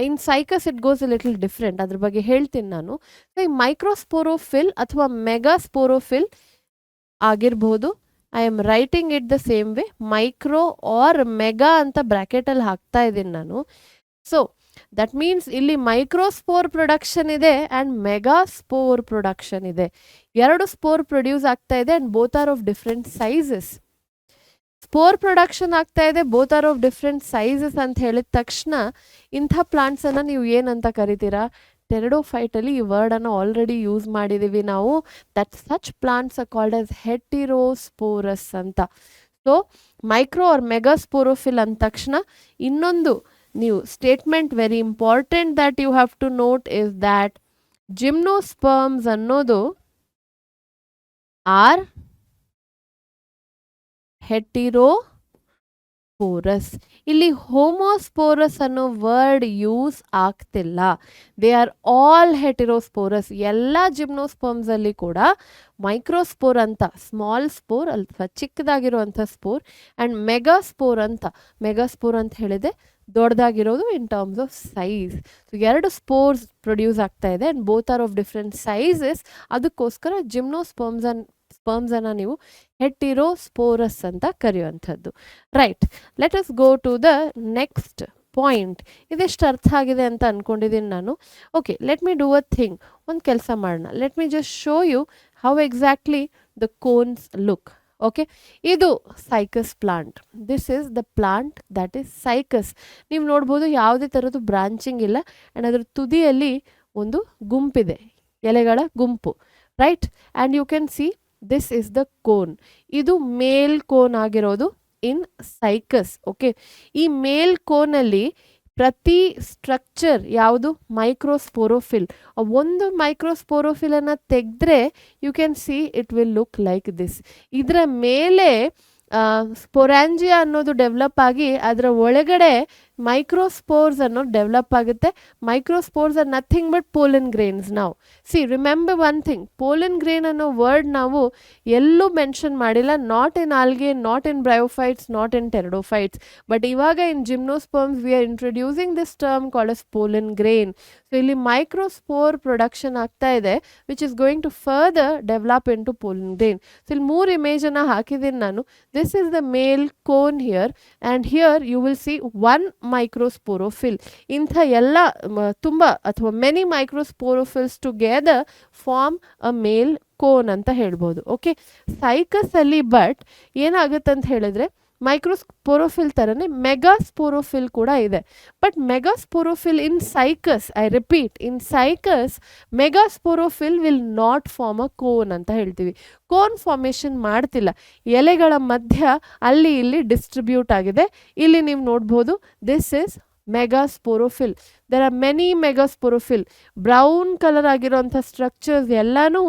In cycas it goes a little different, ಅದ್ರ ಬಗ್ಗೆ ಹೇಳ್ತೀನಿ ನಾನು. ಸೊ ಈ ಮೈಕ್ರೋಸ್ಪೋರೋಫಿಲ್ ಅಥವಾ ಮೆಗಾ ಸ್ಪೋರೋಫಿಲ್ ಆಗಿರ್ಬೋದು. I am writing it the same way, micro or mega ಅಂತ ಬ್ರ್ಯಾಕೆಟಲ್ಲಿ ಹಾಕ್ತಾ ಇದ್ದೀನಿ ನಾನು. ಸೊ ದಟ್ ಮೀನ್ಸ್ ಇಲ್ಲಿ ಮೈಕ್ರೋಸ್ಪೋರ್ ಪ್ರೊಡಕ್ಷನ್ ಇದೆ ಆ್ಯಂಡ್ ಮೆಗಾ ಸ್ಪೋರ್ ಪ್ರೊಡಕ್ಷನ್ ಇದೆ. ಎರಡು ಸ್ಪೋರ್ ಪ್ರೊಡ್ಯೂಸ್ ಆಗ್ತಾ ಇದೆ and both are of different sizes. Spore production ಆಗ್ತಾ ಇದೆ, both are of different sizes ಅಂತ ಹೇಳಿದ ತಕ್ಷಣ ಇಂಥ ಪ್ಲಾಂಟ್ಸನ್ನು ನೀವು ಏನಂತ ಕರಿತೀರಾ? ಟೆರಡೋಫೈಟಲ್ಲಿ ಈ ವರ್ಡನ್ನು ಆಲ್ರೆಡಿ ಯೂಸ್ ಮಾಡಿದ್ದೀವಿ ನಾವು. That such plants are called as heterosporous ಅಂತ. So micro or mega sporophyll ಅಂದ ತಕ್ಷಣ ಇನ್ನೊಂದು ನೀವು statement very important that you have to note is that gymnosperms ಅನ್ನೋದು ಆರ್ ಹೆಟಿರೋಸ್ಪೋರಸ್. ಇಲ್ಲಿ ಹೋಮೋಸ್ಪೋರಸ್ ಅನ್ನೋ ವರ್ಡ್ ಯೂಸ್ ಆಗ್ತಿಲ್ಲ. They are all heterosporous. ಎಲ್ಲ ಜಿಮ್ನೋಸ್ಪರ್ಮ್ಸ್ ಅಲ್ಲಿ ಕೂಡ ಮೈಕ್ರೋಸ್ಪೋರ್ ಅಂತ ಸ್ಮಾಲ್ ಸ್ಪೋರ್ ಅಥವಾ ಚಿಕ್ಕದಾಗಿರುವಂಥ ಸ್ಪೋರ್ ಆ್ಯಂಡ್ ಮೆಗಾಸ್ಪೋರ್ ಅಂತ ಹೇಳಿದೆ ದೊಡ್ಡದಾಗಿರೋದು in terms of size. So ಎರಡು ಸ್ಪೋರ್ಸ್ ಪ್ರೊಡ್ಯೂಸ್ ಆಗ್ತಾ ಇದೆ and both are of different sizes. ಅದಕ್ಕೋಸ್ಕರ ಸ್ಪರ್ಮ್ಸನ್ನು ನೀವು ಹೆಟಿರೋಸ್ಪೋರಸ್ ಅಂತ ಕರೆಯುವಂಥದ್ದು. Right, let us go to the next point. ಇದೆಷ್ಟು ಅರ್ಥ ಆಗಿದೆ ಅಂತ ಅಂದ್ಕೊಂಡಿದ್ದೀನಿ ನಾನು. Okay, let me do a thing. ಒಂದು ಕೆಲಸ ಮಾಡೋಣ. Let me just show you how exactly the cones look. Okay, ಇದು cycas plant. This is the plant that is Cycas. ನೀವು ನೋಡ್ಬೋದು ಯಾವುದೇ ಥರದ್ದು ಬ್ರಾಂಚಿಂಗ್ ಇಲ್ಲ ಆ್ಯಂಡ್ ಅದರ ತುದಿಯಲ್ಲಿ ಒಂದು ಗುಂಪಿದೆ, ಎಲೆಗಳ ಗುಂಪು. Right, and you can see this is the cone. ಇದು ಮೇಲ್ ಕೋನ್ ಆಗಿರೋದು ಇನ್ ಸೈಕಸ್. ಓಕೆ, ಈ ಮೇಲ್ ಕೋನಲ್ಲಿ ಪ್ರತಿ ಸ್ಟ್ರಕ್ಚರ್ ಯಾವುದು? ಮೈಕ್ರೋಸ್ಪೋರೋಫಿಲ್. ಒಂದು ಮೈಕ್ರೋಸ್ಪೋರೋಫಿಲನ್ನು ತೆಗೆದ್ರೆ you can see it will look like this. ಇದರ ಮೇಲೆ ಸ್ಪೊರಾಂಜಿಯಾ ಅನ್ನೋದು ಡೆವಲಪ್ ಆಗಿ ಅದರ ಒಳಗಡೆ ಮೈಕ್ರೋಸ್ಪೋರ್ಸ್ ಅನ್ನೋದು ಡೆವಲಪ್ ಆಗುತ್ತೆ. Microspores are nothing but pollen grains. ನಾವು see remember one thing, pollen grain ಅನ್ನೋ ವರ್ಡ್ ನಾವು ಎಲ್ಲೂ ಮೆನ್ಷನ್ ಮಾಡಿಲ್ಲ. Not in algae, not in bryophytes, not in pteridophytes. But ಇವಾಗ in gymnosperms we are introducing this term called as pollen grain. So ಇಲ್ಲಿ microspore production ಆಗ್ತಾ ಇದೆ which is going to further develop into pollen grain. So ಇಲ್ಲಿ 3 ಇಮೇಜನ್ನು ಹಾಕಿದ್ದೀನಿ ನಾನು. This is the male cone here and here you will see one microsporophyll. ಇಂಥ ಎಲ್ಲ ತುಂಬ ಅಥವಾ many microsporophylls together form a male cone ಅಂತ ಹೇಳ್ಬೋದು. ಓಕೆ, ಸೈಕಸ್ ಅಲ್ಲಿ ಬಟ್ ಏನಾಗುತ್ತೆ ಅಂತ ಹೇಳಿದ್ರೆ ಮೈಕ್ರೋಸ್ಪೋರೋಫಿಲ್ ಥರನೇ ಮೆಗಾಸ್ಪೋರೋಫಿಲ್ ಕೂಡ ಇದೆ. But megasporophyll in cycas, I repeat, in cycas megasporophyll will not form a cone ಅಂತ ಹೇಳ್ತೀವಿ. ಕೋನ್ ಫಾರ್ಮೇಷನ್ ಮಾಡ್ತಿಲ್ಲ, ಎಲೆಗಳ ಮಧ್ಯ ಅಲ್ಲಿ ಇಲ್ಲಿ ಡಿಸ್ಟ್ರಿಬ್ಯೂಟ್ ಆಗಿದೆ. ಇಲ್ಲಿ ನೀವು ನೋಡ್ಬೋದು, this is megasporophyll. There are many megasporophyll. Brown colour ಆಗಿರೋಂಥ ಸ್ಟ್ರಕ್ಚರ್ಸ್ ಎಲ್ಲನೂ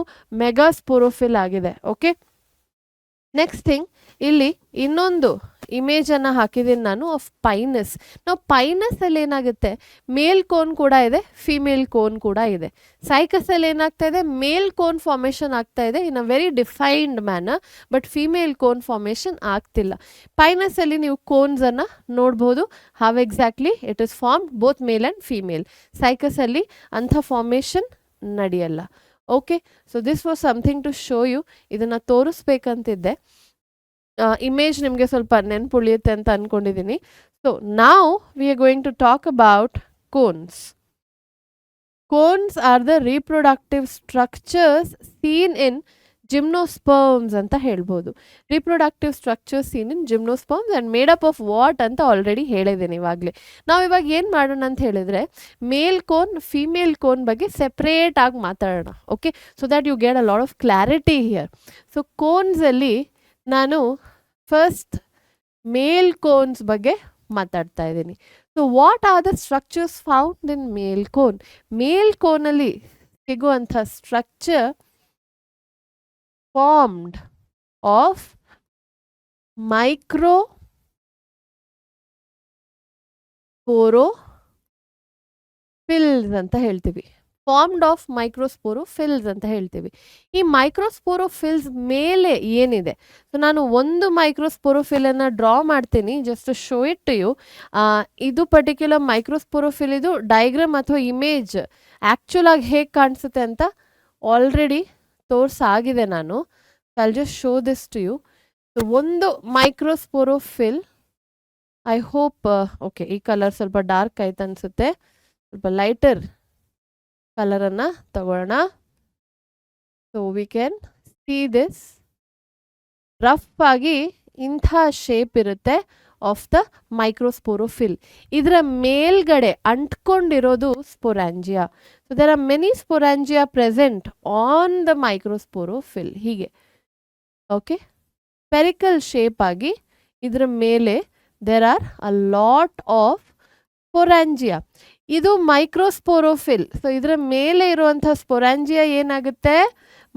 ಮೆಗಾಸ್ಪೋರೋಫಿಲ್ ಆಗಿದೆ. ಓಕೆ, ನೆಕ್ಸ್ಟ್ ಥಿಂಗ್, ಇಲ್ಲಿ ಇನ್ನೊಂದು ಇಮೇಜನ್ನು ಹಾಕಿದ್ದೀನಿ ನಾನು ಆಫ್ ಪೈನಸ್. ನಾವು ಪೈನಸಲ್ಲಿ ಏನಾಗುತ್ತೆ, ಮೇಲ್ ಕೋನ್ ಕೂಡ ಇದೆ, ಫಿಮೇಲ್ ಕೋನ್ ಕೂಡ ಇದೆ. ಸೈಕಸಲ್ಲಿ ಏನಾಗ್ತಾ ಇದೆ, ಮೇಲ್ ಕೋನ್ ಫಾರ್ಮೇಷನ್ ಆಗ್ತಾ ಇದೆ in a very defined manner, but female cone formation ಆಗ್ತಿಲ್ಲ. ಪೈನಸಲ್ಲಿ ನೀವು ಕೋನ್ಸನ್ನು ನೋಡ್ಬೋದು, how exactly it is formed both male and female. ಸೈಕಸಲ್ಲಿ ಅಂಥ ಫಾರ್ಮೇಷನ್ ನಡೆಯಲ್ಲ. Okay, so this was something to show you. ಇದನ್ನು ತೋರಿಸ್ಬೇಕಂತಿದ್ದೆ. ಇಮೇಜ್ ನಿಮಗೆ ಸ್ವಲ್ಪ ನೆನಪುಳಿಯುತ್ತೆ ಅಂತ ಅಂದ್ಕೊಂಡಿದ್ದೀನಿ. ಸೊ ನಾವು we are going to talk about cones. Cones are the reproductive structures seen in gymnosperms ಅಂತ ಹೇಳ್ಬೋದು. Reproductive structures seen in gymnosperms and made up of what ಅಂತ ಆಲ್ರೆಡಿ ಹೇಳಿದ್ದೀನಿ ಇವಾಗಲೇ. ನಾವು ಇವಾಗ ಏನು ಮಾಡೋಣ ಅಂತ ಹೇಳಿದರೆ, ಮೇಲ್ ಕೋನ್ ಫೀಮೇಲ್ ಕೋನ್ ಬಗ್ಗೆ ಸೆಪ್ರೇಟ್ ಆಗಿ ಮಾತಾಡೋಣ. Okay, so that you get a lot of clarity here. So ಕೋನ್ಸಲ್ಲಿ ನಾನು ಫಸ್ಟ್ ಮೇಲ್ ಕೋನ್ಸ್ ಬಗ್ಗೆ ಮಾತಾಡ್ತಾ ಇದ್ದೀನಿ. So what are the structures found in male cone? Male ಕೋನಲ್ಲಿ ಸಿಗುವಂಥ ಸ್ಟ್ರಕ್ಚರ್ ಫಾರ್ಮ್ಡ್ ಆಫ್ ಮೈಕ್ರೋಸ್ಪೋರೋಫಿಲ್ಸ್ ಅಂತ ಹೇಳ್ತೀವಿ. ಫಾರ್ಮ್ಡ್ ಆಫ್ ಮೈಕ್ರೋಸ್ಪೋರೋಫಿಲ್ಸ್ ಅಂತ ಹೇಳ್ತೀವಿ. ಈ ಮೈಕ್ರೋಸ್ಪೋರೋಫಿಲ್ಸ್ ಮೇಲೆ ಏನಿದೆ, ಸೊ ನಾನು ಒಂದು ಮೈಕ್ರೋಸ್ಪೋರೋಫಿಲನ್ನು ಡ್ರಾ ಮಾಡ್ತೀನಿ just to show it to you. ಇದು ಪರ್ಟಿಕ್ಯುಲರ್ ಮೈಕ್ರೋಸ್ಪೋರೋಫಿಲ್, ಇದು ಡೈಗ್ರಾಮ್ ಅಥವಾ ಇಮೇಜ್ ಆ್ಯಕ್ಚುಲ್ ಆಗಿ ಹೇಗೆ ಕಾಣಿಸುತ್ತೆ ಅಂತ ಆಲ್ರೆಡಿ ತೋರಿಸಾಗಿದೆ ನಾನು. I'll just show this to you. So ಒಂದು ಮೈಕ್ರೋಸ್ಪೋರೋಫಿಲ್, ಐ ಹೋಪ್ ಓಕೆ ಈ ಕಲರ್ ಸ್ವಲ್ಪ ಡಾರ್ಕ್ ಆಯ್ತು ಅನಿಸುತ್ತೆ, ಸ್ವಲ್ಪ ಲೈಟರ್ ಕಲರನ್ನು ತಗೊಳ್ಳೋಣ. So we can see this. Rough ಆಗಿ ಇಂಥ ಶೇಪ್ ಇರುತ್ತೆ ಆಫ್ ದ ಮೈಕ್ರೋಸ್ಪೋರೋಫಿಲ್. ಇದರ ಮೇಲ್ಗಡೆ ಅಂಟ್ಕೊಂಡಿರೋದು sporangia. So there are many sporangia present on the microsporophyll. ಹೀಗೆ ಓಕೆ, ಸ್ಪೆರಿಕಲ್ ಶೇಪ್ ಆಗಿ ಇದರ ಮೇಲೆ there are a lot of sporangia. ಇದು ಮೈಕ್ರೋಸ್ಪೋರೋಫಿಲ್. ಸೊ ಇದರ ಮೇಲೆ ಇರುವಂಥ ಸ್ಪೊರಾಂಜಿಯಾ ಏನಾಗುತ್ತೆ?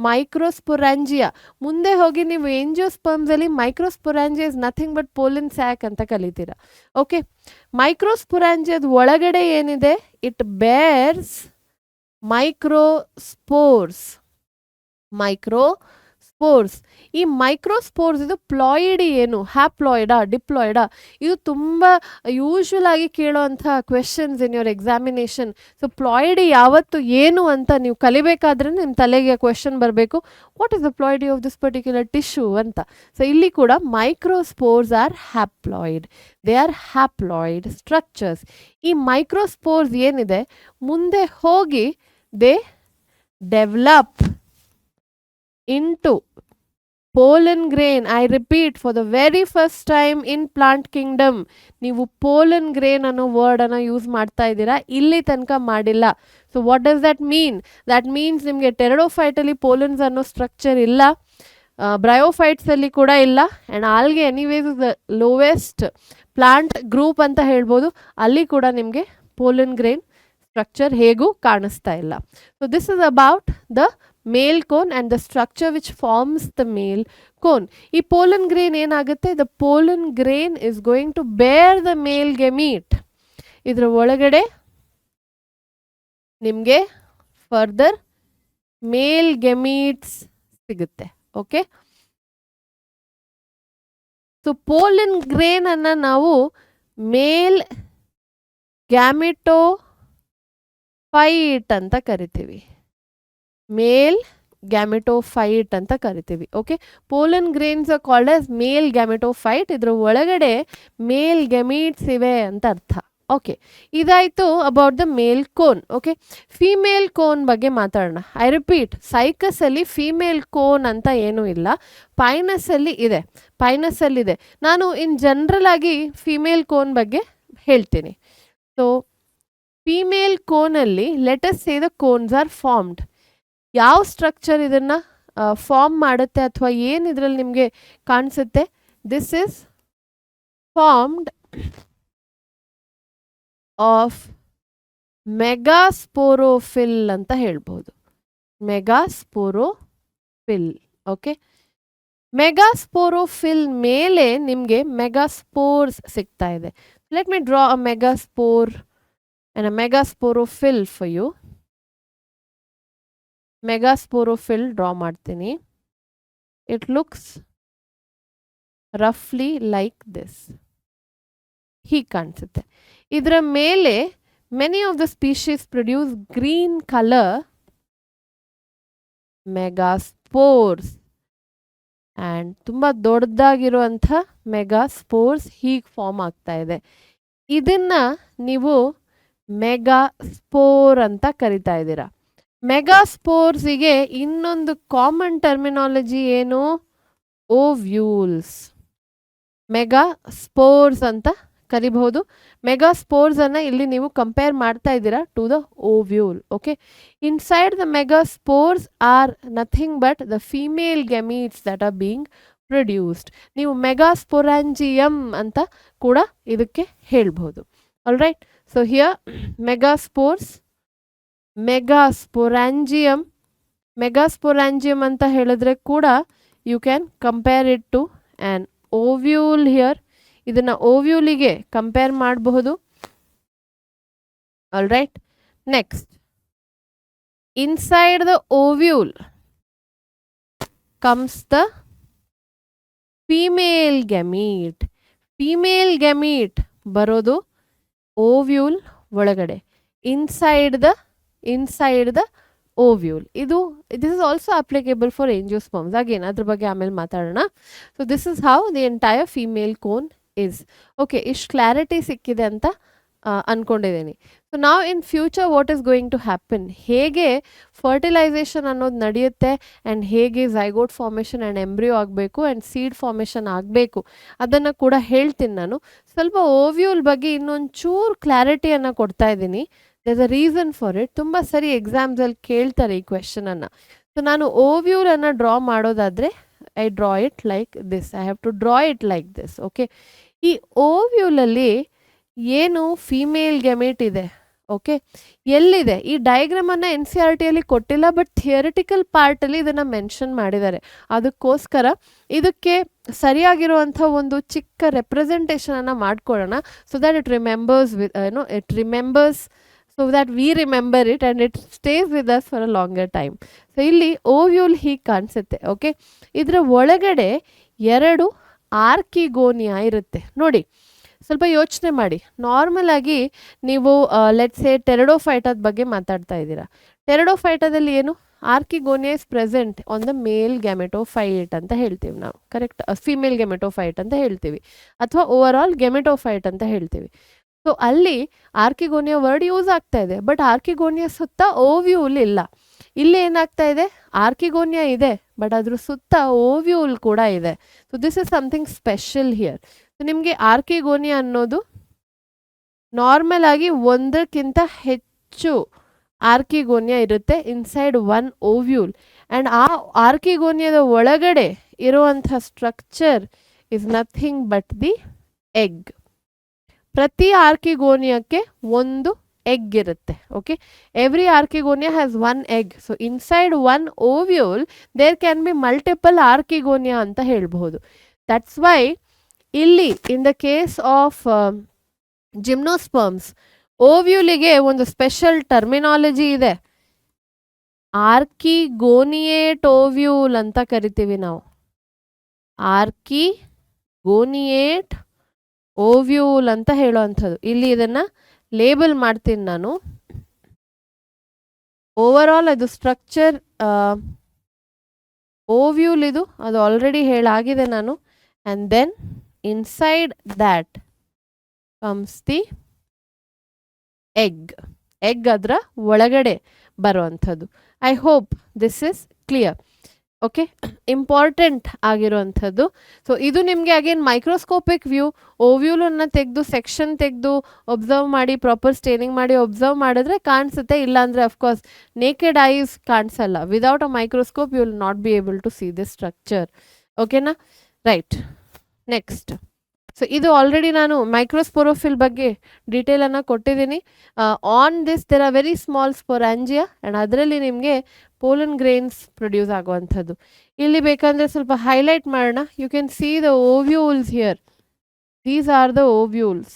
ಮೈಕ್ರೋಸ್ಪೊರಾಂಜಿಯಾ. ಮುಂದೆ ಹೋಗಿ ನೀವು ಏಂಜಿಯೋಸ್ಪರ್ಮ್ಸಲ್ಲಿ microsporangia is nothing but pollen sac ಅಂತ ಕಲಿತೀರ. ಓಕೆ, ಮೈಕ್ರೋಸ್ಪೊರಾಂಜಿಯಾದ ಒಳಗಡೆ ಏನಿದೆ? It bears microspores. ಈ ಮೈಕ್ರೋಸ್ಪೋರ್ಸ್ ಇದು ಪ್ಲಾಯಿಡಿ ಏನು? ಹ್ಯಾಪ್ಲಾಯ್ಡಾ, ಡಿಪ್ಲಾಯ್ಡಾ? ಇದು ತುಂಬ ಯೂಶ್ವಲ್ ಆಗಿ ಕೇಳೋವಂಥ questions in your examination. So ploidy ಯಾವತ್ತು ಏನು ಅಂತ ನೀವು ಕಲಿಬೇಕಾದ್ರೆ ನಿಮ್ಮ ತಲೆಗೆ ಕ್ವೆಶನ್ ಬರಬೇಕು, what is the ploidy of this particular tissue ಅಂತ. ಸೊ ಇಲ್ಲಿ ಕೂಡ microspores are haploid. They are haploid structures. ಈ ಮೈಕ್ರೋಸ್ಪೋರ್ಸ್ ಏನಿದೆ ಮುಂದೆ ಹೋಗಿ they develop into pollen grain. I repeat, for the very first time in plant kingdom ನೀವು pollen grain ಅನ್ನೋ ವರ್ಡನ್ನು use ಮಾಡ್ತಾ ಇದ್ದೀರಾ, ಇಲ್ಲಿ ತನಕ ಮಾಡಿಲ್ಲ. So what does that mean? That means ನಿಮಗೆ ಟೆರಡೋಫೈಟಲ್ಲಿ ಪೋಲನ್ಸ್ ಅನ್ನೋ ಸ್ಟ್ರಕ್ಚರ್ ಇಲ್ಲ, ಬ್ರಯೋಫೈಟ್ಸಲ್ಲಿ ಕೂಡ ಇಲ್ಲ, and algae anyways the lowest plant group ಅಂತ ಹೇಳ್ಬೋದು, ಅಲ್ಲಿ ಕೂಡ ನಿಮಗೆ ಪೋಲನ್ ಗ್ರೇನ್ ಸ್ಟ್ರಕ್ಚರ್ ಹೇಗೂ ಕಾಣಿಸ್ತಾ ಇಲ್ಲ. So this is about the male cone and the structure which forms the male cone. ಈ ಪೋಲನ್ ಗ್ರೇನ್ ಏನಾಗುತ್ತೆ? The pollen grain is going to bear the male gamete. ಇದರ ಒಳಗಡೆ ನಿಮಗೆ ಫರ್ದರ್ ಮೇಲ್ ಗೆಮೀಟ್ಸ್ ಸಿಗುತ್ತೆ. Okay, so pollen grain ಅನ್ನು ನಾವು ಮೇಲ್ gametophyte ಅಂತ ಕರಿತೀವಿ. ಮೇಲ್ ಗ್ಯಾಮೆಟೋಫೈಟ್ ಅಂತ ಕರಿತೀವಿ. Okay, pollen grains are called as male gametophyte. ಇದರ ಒಳಗಡೆ ಮೇಲ್ ಗೆಮೀಟ್ಸ್ ಇವೆ ಅಂತ ಅರ್ಥ. ಓಕೆ, ಇದಾಯಿತು about the male cone. Okay, female cone ಬಗ್ಗೆ ಮಾತಾಡೋಣ. ಐ ರಿಪೀಟ್, ಸೈಕಸಲ್ಲಿ ಫೀಮೇಲ್ ಕೋನ್ ಅಂತ ಏನೂ ಇಲ್ಲ, ಪೈನಸಲ್ಲಿ ಇದೆ. ನಾನು ಇನ್ ಜನರಲ್ ಆಗಿ ಫೀಮೇಲ್ ಕೋನ್ ಬಗ್ಗೆ ಹೇಳ್ತೀನಿ. ಸೊ ಫೀಮೇಲ್ ಕೋನಲ್ಲಿ let us say the cones are formed. ಯಾವ ಸ್ಟ್ರಕ್ಚರ್ ಇದನ್ನು ಫಾರ್ಮ್ ಮಾಡುತ್ತೆ ಅಥವಾ ಏನು ಇದರಲ್ಲಿ ನಿಮಗೆ ಕಾಣಿಸುತ್ತೆ? ದಿಸ್ ಇಸ್ ಫಾರ್ಮ್ಡ್ ಆಫ್ ಮೆಗಾಸ್ಪೋರೋಫಿಲ್ ಅಂತ ಹೇಳ್ಬೋದು. ಮೆಗಾಸ್ಪೋರೋಫಿಲ್. ಓಕೆ, ಮೆಗಾಸ್ಪೋರೋಫಿಲ್ ಮೇಲೆ ನಿಮಗೆ ಮೆಗಾಸ್ಪೋರ್ಸ್ ಸಿಗ್ತಾ ಇದೆ. Let me draw a megaspore and a megasporophyll for you. Megasporophyll draw ಮಾಡ್ತೀನಿ. It looks roughly like this. ಹೀಗೆ ಕಾಣಿಸುತ್ತೆ. ಇದರ ಮೇಲೆ many of the species produce green color megaspores. And ತುಂಬ ದೊಡ್ಡದಾಗಿರುವಂಥ ಮೆಗಾಸ್ಪೋರ್ಸ್ ಹೀಗೆ ಫಾರ್ಮ್ ಆಗ್ತಾ ಇದೆ. ಇದನ್ನು ನೀವು ಮೆಗಾಸ್ಪೋರ್ ಅಂತ ಕರಿತಾ ಇದ್ದೀರಾ. ಮೆಗಾಸ್ಪೋರ್ಸಿಗೆ ಇನ್ನೊಂದು ಕಾಮನ್ ಟರ್ಮಿನಾಲಜಿ ಏನು? ಓವ್ಯೂಲ್ಸ್. ಮೆಗಾಸ್ಪೋರ್ಸ್ ಅಂತ ಕರಿಬಹುದು. ಮೆಗಾಸ್ಪೋರ್ಸ್ ಅನ್ನ ಇಲ್ಲಿ ನೀವು ಕಂಪೇರ್ ಮಾಡ್ತಾ ಇದ್ದೀರಾ to the ovule. Okay, inside the megaspores are nothing but the female gametes that are being produced. ನೀವು ಮೆಗಾಸ್ಪೊರಾಂಜಿಯಮ್ ಅಂತ ಕೂಡ ಇದಕ್ಕೆ ಹೇಳ್ಬಹುದು. All right, so here megaspores, megasporangium. Megasporangium ಅಂತ ಹೇಳಿದ್ರೆ ಕೂಡ you can compare it to an ovule here. ಇದನ್ನ ಓವ್ಯೂಲಿಗೆ ಕಂಪೇರ್ ಮಾಡಬಹುದು. All right, next inside the ovule comes the female gamete. Female gamete ಬರೋದು ಓವ್ಯೂಲ್ ಒಳಗಡೆ, inside the ovule. This is also applicable for angiosperms. Again ಅದ್ರ ಬಗ್ಗೆ ಆಮೇಲೆ ಮಾತಾಡೋಣ. So this is how the entire female cone is. Okay, ಇಷ್ಟು clarity ಸಿಕ್ಕಿದೆ ಅಂತ ಅನ್ಕೊಂಡಿದ್ದೀನಿ. ಸೊ ನಾವು in future what is going to happen, ಹೇಗೆ ಫರ್ಟಿಲೈಸೇಷನ್ ಅನ್ನೋದು ನಡೆಯುತ್ತೆ ಆ್ಯಂಡ್ ಹೇಗೆ ಝೈಗೋಟ್ ಫಾರ್ಮೇಷನ್ ಆ್ಯಂಡ್ ಎಂಬ್ರಿಯೋ ಆಗಬೇಕು ಆ್ಯಂಡ್ ಸೀಡ್ ಫಾರ್ಮೇಷನ್ ಆಗಬೇಕು ಅದನ್ನು ಕೂಡ ಹೇಳ್ತೀನಿ ನಾನು. ಸ್ವಲ್ಪ ಓವ್ಯೂಲ್ ಬಗ್ಗೆ ಇನ್ನೊಂದು ಚೂರು ಕ್ಲಾರಿಟಿಯನ್ನು ಕೊಡ್ತಾ ಇದ್ದೀನಿ. There a reason for it. ತುಂಬ ಸರಿ ಎಕ್ಸಾಮ್ಸಲ್ಲಿ ಕೇಳ್ತಾರೆ ಈ ಕ್ವೆಶನನ್ನು. ಸೊ ನಾನು ಓವ್ಯೂಲನ್ನು ಡ್ರಾ ಮಾಡೋದಾದರೆ I draw it like this. I have to draw it like this. Okay, ಈ ಓವ್ಯೂಲಲ್ಲಿ ಏನು ಫೀಮೇಲ್ ಗೆಮೆಟ್ ಇದೆ. ಓಕೆ, ಎಲ್ಲಿದೆ? ಈ ಡಯಾಗ್ರಾಮನ್ನು NCERTಯಲ್ಲಿ ಕೊಟ್ಟಿಲ್ಲ, ಬಟ್ ಥಿಯರಿಟಿಕಲ್ ಪಾರ್ಟಲ್ಲಿ ಇದನ್ನು ಮೆನ್ಷನ್ ಮಾಡಿದ್ದಾರೆ. ಅದಕ್ಕೋಸ್ಕರ ಇದಕ್ಕೆ ಸರಿಯಾಗಿರುವಂಥ ಒಂದು ಚಿಕ್ಕ ರೆಪ್ರೆಸೆಂಟೇಷನನ್ನು ಮಾಡ್ಕೊಳ್ಳೋಣ. So that it remembers so that we remember it and it stays with us for a longer time. So ಇಲ್ಲಿ ಓವ್ಯೂಲ್ ಹೀಗೆ ಕಾಣಿಸುತ್ತೆ. ಓಕೆ, ಇದರ ಒಳಗಡೆ 2 ಆರ್ಕಿಗೋನಿಯಾ ಇರುತ್ತೆ. ನೋಡಿ, ಸ್ವಲ್ಪ ಯೋಚನೆ ಮಾಡಿ. ನಾರ್ಮಲ್ ಆಗಿ ನೀವು ಲೆಟ್ಸ್ ಸೇ ಟೆರಡೋಫೈಟಾದ ಬಗ್ಗೆ ಮಾತಾಡ್ತಾ ಇದ್ದೀರಾ. ಟೆರಡೋಫೈಟಾದಲ್ಲಿ ಏನು? Archegonia is present on the male gametophyte ಅಂತ ಹೇಳ್ತೀವಿ ನಾವು. ಕರೆಕ್ಟ್, ಫಿಮೇಲ್ ಗೆಮೆಟೋಫೈಟ್ ಅಂತ ಹೇಳ್ತೀವಿ, ಅಥವಾ ಓವರ್ ಆಲ್ ಗೆಮೆಟೋಫೈಟ್ ಅಂತ ಹೇಳ್ತೀವಿ. ಸೊ ಅಲ್ಲಿ ಆರ್ಕಿಗೋನಿಯಾ ವರ್ಡ್ ಯೂಸ್ ಆಗ್ತಾ ಇದೆ, ಬಟ್ ಆರ್ಕಿಗೋನಿಯಾ ಸುತ್ತ ಓವ್ಯೂಲ್ ಇಲ್ಲ. ಇಲ್ಲಿ ಏನಾಗ್ತಾ ಇದೆ? ಆರ್ಕಿಗೋನಿಯಾ ಇದೆ, ಬಟ್ ಅದ್ರ ಸುತ್ತ ಓವ್ಯೂಲ್ ಕೂಡ ಇದೆ. So this is something special here. So ನಿಮಗೆ ಆರ್ಕಿಗೋನಿಯಾ ಅನ್ನೋದು ನಾರ್ಮಲ್ ಆಗಿ ಒಂದಕ್ಕಿಂತ ಹೆಚ್ಚು ಆರ್ಕಿಗೋನಿಯಾ ಇರುತ್ತೆ ಇನ್ಸೈಡ್ ಒನ್ ಓವ್ಯೂಲ್. ಆ್ಯಂಡ್ ಆ ಆರ್ಕಿಗೋನಿಯಾದ ಒಳಗಡೆ ಇರುವಂಥ structure is nothing but the egg. ಪ್ರತಿ ಆರ್ಕಿಗೋನಿಯಾಕ್ಕೆ ಒಂದು ಎಗ್ ಇರುತ್ತೆ. Okay, every archegonia has 1 egg. So inside one ovule there can be multiple archegonia ಅಂತ ಹೇಳ್ಬಹುದು. ದಟ್ಸ್ ವೈ ಇಲ್ಲಿ in the case of gymnosperms ಓವ್ಯೂಲಿಗೆ ಒಂದು ಸ್ಪೆಷಲ್ ಟರ್ಮಿನಾಲಜಿ ಇದೆ. ಆರ್ಕಿಗೋನಿಯೇಟ್ ಓವ್ಯೂಲ್ ಅಂತ ಕರಿತೀವಿ ನಾವು. ಆರ್ಕಿಗೋನಿಯೇಟ್ ಓವ್ಯೂಲ್ ಅಂತ ಹೇಳುವಂಥದ್ದು. ಇಲ್ಲಿ ಇದನ್ನು ಲೇಬಲ್ ಮಾಡ್ತೀನಿ ನಾನು. ಓವರ್ ಆಲ್ ಅದು ಸ್ಟ್ರಕ್ಚರ್ ಓವ್ಯೂಲ್ ಇದು, ಅದು ಆಲ್ರೆಡಿ ಹೇಳಾಗಿದೆ ನಾನು. And then inside that comes the egg. Egg ಅದರ ಒಳಗಡೆ ಬರುವಂಥದ್ದು. I hope this is clear. Okay, important ಆಗಿರುವಂಥದ್ದು. ಸೊ ಇದು ನಿಮಗೆ ಅಗೇನ್ ಮೈಕ್ರೋಸ್ಕೋಪಿಕ್ ವ್ಯೂ. ಓವ್ಯೂಲನ್ನು ತೆಗೆದು ಸೆಕ್ಷನ್ ತೆಗೆದು ಒಬ್ಸರ್ವ್ ಮಾಡಿ, ಪ್ರಾಪರ್ ಸ್ಟೇನಿಂಗ್ ಮಾಡಿ ಒಬ್ಸರ್ವ್ ಮಾಡಿದ್ರೆ ಕಾಣಿಸುತ್ತೆ. ಇಲ್ಲಾಂದರೆ ಅಫ್ಕೋರ್ಸ್ ನೇಕೆಡ್ ಐಸ್ ಕಾಣಿಸಲ್ಲ. Without a microscope you will not be able to see this structure. ಓಕೆನಾ? Right, next. ಸೊ ಇದು ಆಲ್ರೆಡಿ ನಾನು ಮೈಕ್ರೋಸ್ಪೊರೋಫಿಲ್ ಬಗ್ಗೆ ಡೀಟೇಲನ್ನು ಕೊಟ್ಟಿದ್ದೀನಿ. On this there are very small sporangia and ಅದರಲ್ಲಿ ನಿಮಗೆ ಪೋಲನ್ ಗ್ರೇನ್ಸ್ ಪ್ರೊಡ್ಯೂಸ್ ಆಗುವಂಥದ್ದು. ಇಲ್ಲಿ ಬೇಕಂದರೆ ಸ್ವಲ್ಪ ಹೈಲೈಟ್ ಮಾಡೋಣ. You can see the ovules here. These are the ovules.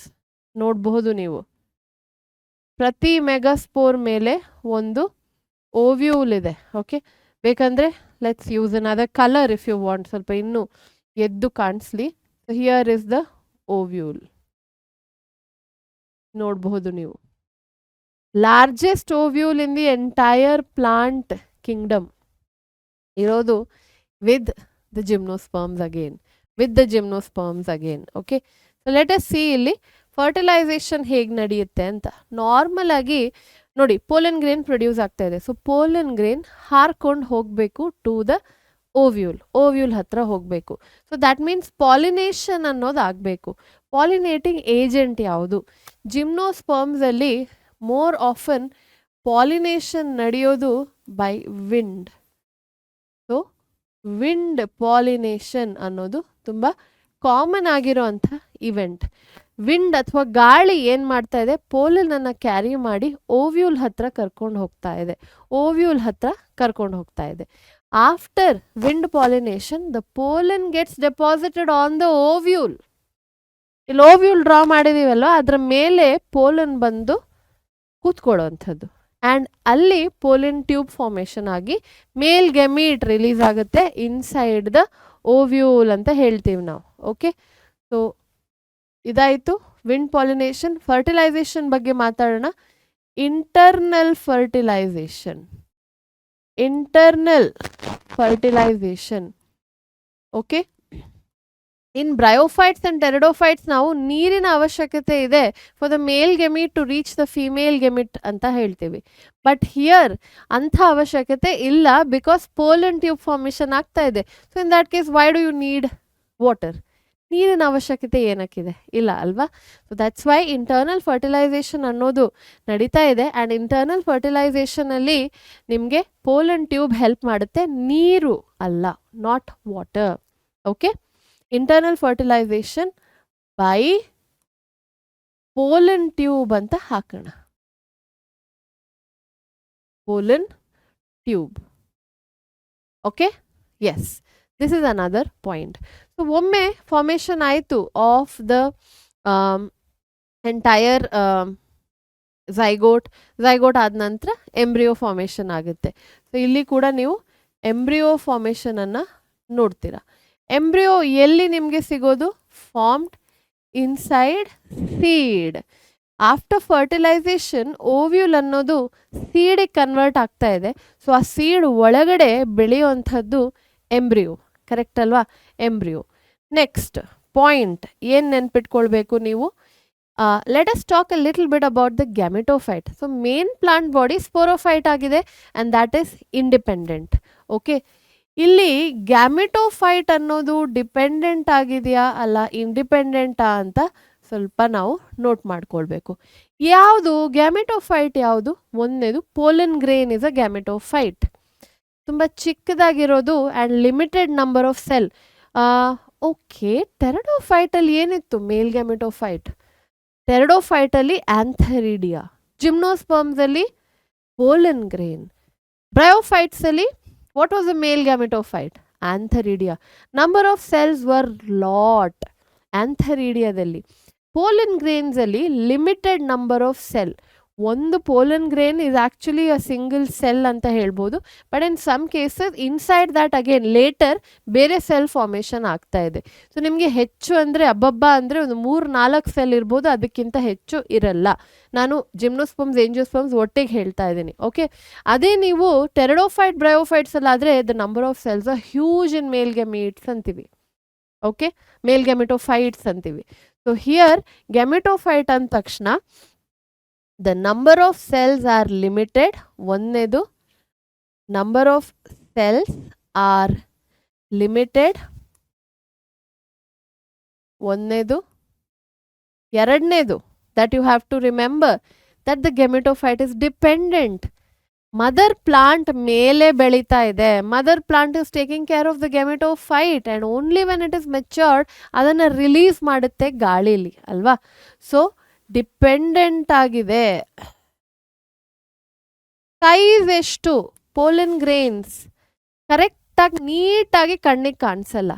ನೋಡಬಹುದು ನೀವು, ಪ್ರತಿ ಮೆಗಾಸ್ಪೋರ್ ಮೇಲೆ ಒಂದು ಓವ್ಯೂಲ್ ಇದೆ. ಓಕೆ, ಬೇಕಂದರೆ let's use another colour if you want, ಸ್ವಲ್ಪ ಇನ್ನೂ ಎದ್ದು ಕಾಣಿಸ್ಲಿ. Here is the ovule. ನೋಡಬಹುದು ನೀವು, largest ovule in the entire plant kingdom ಇರೋದು with the gymnosperms again. With the gymnosperms again. Okay. So let us see ಇಲ್ಲಿ fertilisation ಹೇಗೆ ನಡೆಯುತ್ತೆ ಅಂತ. ನಾರ್ಮಲ್ ಆಗಿ ನೋಡಿ ಪೋಲನ್ ಗ್ರೇನ್ ಪ್ರೊಡ್ಯೂಸ್ ಆಗ್ತಾ ಇದೆ. ಸೊ ಪೋಲನ್ ಗ್ರೇನ್ ಹಾರ್ಕೊಂಡು ಹೋಗಬೇಕು ಟು ದ ಓವ್ಯೂಲ್ ಹತ್ರ ಹೋಗಬೇಕು. ಸೊ ದ್ಯಾಟ್ ಮೀನ್ಸ್ ಪಾಲಿನೇಷನ್ ಅನ್ನೋದು ಆಗಬೇಕು. ಪಾಲಿನೇಟಿಂಗ್ ಏಜೆಂಟ್ ಯಾವುದು? ಜಿಮ್ನೋಸ್ಪರ್ಮ್ಸ್ ಅಲ್ಲಿ ಮೋರ್ ಆಫನ್ ಪಾಲಿನೇಷನ್ ನಡೆಯೋದು by wind. So wind pollination ಅನ್ನೋದು ತುಂಬ ಕಾಮನ್ ಆಗಿರೋಂಥ ಇವೆಂಟ್. ವಿಂಡ್ ಅಥವಾ ಗಾಳಿ ಏನು ಮಾಡ್ತಾ ಇದೆ, ಪೋಲನನ್ನು ಕ್ಯಾರಿ ಮಾಡಿ ಓವ್ಯೂಲ್ ಹತ್ರ ಕರ್ಕೊಂಡು ಹೋಗ್ತಾ ಇದೆ. After wind pollination the pollen gets deposited on the ovule. ಇಲ್ಲಿ ಓವ್ಯೂಲ್ ಡ್ರಾ ಮಾಡಿದೀವಲ್ಲ, ಅದರ ಮೇಲೆ ಪೋಲನ್ ಬಂದು ಕೂತ್ಕೊಳ್ಳೋವಂಥದ್ದು. ಆ್ಯಂಡ್ ಅಲ್ಲಿ ಪೋಲನ್ ಟ್ಯೂಬ್ ಫಾರ್ಮೇಷನ್ ಆಗಿ ಮೇಲ್ ಗೆಮೀಟ್ ರಿಲೀಸ್ ಆಗುತ್ತೆ ಇನ್ಸೈಡ್ ದ ಓವ್ಯೂಲ್ ಅಂತ ಹೇಳ್ತೀವಿ ನಾವು. ಓಕೆ, ಸೊ ಇದಾಯಿತು ವಿಂಡ್ ಪಾಲಿನೇಷನ್. ಫರ್ಟಿಲೈಸೇಷನ್ ಬಗ್ಗೆ ಮಾತಾಡೋಣ. Internal fertilisation. Okay, in bryophytes and pteridophytes ನಾವು ನೀರಿನ ಅವಶ್ಯಕತೆ ಇದೆ for the male gamete to reach the female gamete ಅಂತ ಹೇಳ್ತೀವಿ. ಬಟ್ ಹಿಯರ್ ಅಂಥ ಅವಶ್ಯಕತೆ ಇಲ್ಲ, ಬಿಕಾಸ್ ಪೋಲನ್ ಟ್ಯೂಬ್ ಫಾರ್ಮೇಷನ್ ಆಗ್ತಾ ಇದೆ. So in that case why do you need water? ನೀರಿನ ಅವಶ್ಯಕತೆ ಏನಕ್ಕಿದೆ? ಇಲ್ಲ ಅಲ್ವಾ? So that's why internal fertilization ಅನ್ನೋದು ನಡೀತಾ ಇದೆ. ಆ್ಯಂಡ್ ಇಂಟರ್ನಲ್ ಫರ್ಟಿಲೈಸೇಷನಲ್ಲಿ ನಿಮಗೆ ಪೋಲನ್ ಟ್ಯೂಬ್ ಹೆಲ್ಪ್ ಮಾಡುತ್ತೆ, ನೀರು ಅಲ್ಲ, not water. Okay, internal fertilization by pollen tube ಅಂತ ಹಾಕೋಣ. Pollen tube. Okay, yes, this is another point. So ಒಮ್ಮೆ ಫಾರ್ಮೇಷನ್ ಆಯಿತು ಆಫ್ ದ ಎಂಟೈರ್ ಝೈಗೋಟ್ ಆದ ನಂತರ ಎಂಬ್ರಿಯೋ ಫಾರ್ಮೇಷನ್ ಆಗುತ್ತೆ. ಸೊ ಇಲ್ಲಿ ಕೂಡ ನೀವು ಎಂಬ್ರಿಯೋ ಫಾರ್ಮೇಷನನ್ನು ನೋಡ್ತೀರಾ. ಎಂಬ್ರಿಯೋ ಎಲ್ಲಿ ನಿಮಗೆ ಸಿಗೋದು? Formed inside seed. After fertilisation ovule ಅನ್ನೋದು ಸೀಡಿಗೆ ಕನ್ವರ್ಟ್ ಆಗ್ತಾ ಇದೆ. ಸೊ ಆ ಸೀಡ್ ಒಳಗಡೆ ಬೆಳೆಯುವಂಥದ್ದು ಎಂಬ್ರಿಯೋ. ಕರೆಕ್ಟ್ ಅಲ್ವಾ? ಎಂಬ್ರಿಯೋ. ನೆಕ್ಸ್ಟ್ ಪಾಯಿಂಟ್ ಏನು ನೆನ್ಪಿಟ್ಕೊಳ್ಬೇಕು ನೀವು? Let us talk a little bit about the gametophyte. So main plant body sporophyte ಆಗಿದೆ and that is independent. Okay, ಇಲ್ಲಿ ಗ್ಯಾಮೆಟೋಫೈಟ್ ಅನ್ನೋದು ಡಿಪೆಂಡೆಂಟ್ ಆಗಿದೆಯಾ ಅಲ್ಲ ಇಂಡಿಪೆಂಡೆಂಟಾ ಅಂತ ಸ್ವಲ್ಪ ನಾವು ನೋಟ್ ಮಾಡ್ಕೊಳ್ಬೇಕು. ಯಾವುದು ಗ್ಯಾಮೆಟೋಫೈಟ್? ಯಾವುದು? ಒಂದನೇದು pollen grain is a gametophyte. ತುಂಬ ಚಿಕ್ಕದಾಗಿರೋದು and limited number of cell. Okay, ಟೆರಡೋಫೈಟಲ್ಲಿ ಏನಿತ್ತು? Male gametophyte. ಟೆರಡೋಫೈಟಲ್ಲಿ ಆಂಥರಿಡಿಯಾ. ಜಿಮ್ನೋಸ್ಪರ್ಮ್ಸಲ್ಲಿ ಪೋಲನ್ ಗ್ರೇನ್. ಬ್ರಯೋಫೈಟ್ಸಲ್ಲಿ what was the male gametophyte? Antheridia. Number of cells were lot. Antheridiaದಲ್ಲಿ. ಪೋಲನ್ ಗ್ರೇನ್ಸಲ್ಲಿ ಲಿಮಿಟೆಡ್ ನಂಬರ್ ಆಫ್ ಸೆಲ್. ಒಂದು pollen grain is actually a single cell ಅಂತ ಹೇಳ್ಬೋದು. But in some cases inside that again later ಬೇರೆ cell formation ಆಗ್ತಾ ಇದೆ. So ನಿಮಗೆ ಹೆಚ್ಚು ಅಂದರೆ ಅಬ್ಬಬ್ಬ ಅಂದರೆ ಒಂದು 3-4 ಸೆಲ್ ಇರ್ಬೋದು, ಅದಕ್ಕಿಂತ ಹೆಚ್ಚು ಇರಲ್ಲ. ನಾನು ಜಿಮ್ನೋಸ್ಪರ್ಮ್ಸ್ ಏಂಜಿಯೋಸ್ಪರ್ಮ್ಸ್ ಒಟ್ಟಿಗೆ ಹೇಳ್ತಾ ಇದ್ದೀನಿ. ಓಕೆ, ಅದೇ ನೀವು ಟೆರಡೋಫೈಟ್ ಬ್ರಯೋಫೈಟ್ಸ್ ಅಲ್ಲಾದರೆ the number of cells are huge in male gametes ಅಂತೀವಿ. ಓಕೆ, ಮೇಲ್ ಗೆಮೆಟೋಫೈಟ್ಸ್ ಅಂತೀವಿ. ಸೊ ಹಿಯರ್ ಗೆಮೆಟೋಫೈಟ್ ಅಂದ ತಕ್ಷಣ the number of cells are limited. ಒಂದನೇದು number of cells are limited. ಒಂದನೇದು. ಎರಡನೇದು that you have to remember that the gametophyte is dependent. Mother plant ಮೇಲೆ ಬೆಳೀತಾ ಇದೆ. Mother plant is taking care of the gametophyte and only when it is matured ಅದನ್ನು release ಮಾಡುತ್ತೆ ಗಾಳಿಲಿ ಅಲ್ವಾ? So dependent ಆಗಿದೆ. ಸೈಜ್ ಎಷ್ಟು? ಪೋಲನ್ ಗ್ರೇನ್ಸ್ ಕರೆಕ್ಟಾಗಿ ನೀಟಾಗಿ ಕಣ್ಣಿಗೆ ಕಾಣಿಸಲ್ಲ.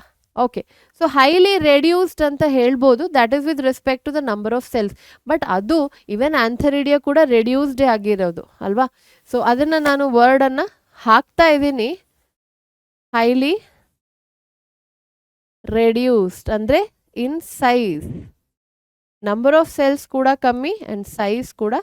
ಓಕೆ, ಸೊ ಹೈಲಿ ರೆಡ್ಯೂಸ್ಡ್ ಅಂತ ಹೇಳ್ಬೋದು, that is with respect to the number of cells. But ಅದು ಇವನ್ ಆಂಥರಿಡಿಯಾ ಕೂಡ ರೆಡ್ಯೂಸ್ಡೇ ಆಗಿರೋದು ಅಲ್ವಾ? ಸೊ ಅದನ್ನು ನಾನು ವರ್ಡನ್ನು ಹಾಕ್ತಾ ಇದ್ದೀನಿ. ಹೈಲಿ ರೆಡ್ಯೂಸ್ಡ್ ಅಂದರೆ in size. Number of cells ಕೂಡ ಕಮ್ಮಿ ಆ್ಯಂಡ್ ಸೈಜ್ ಕೂಡ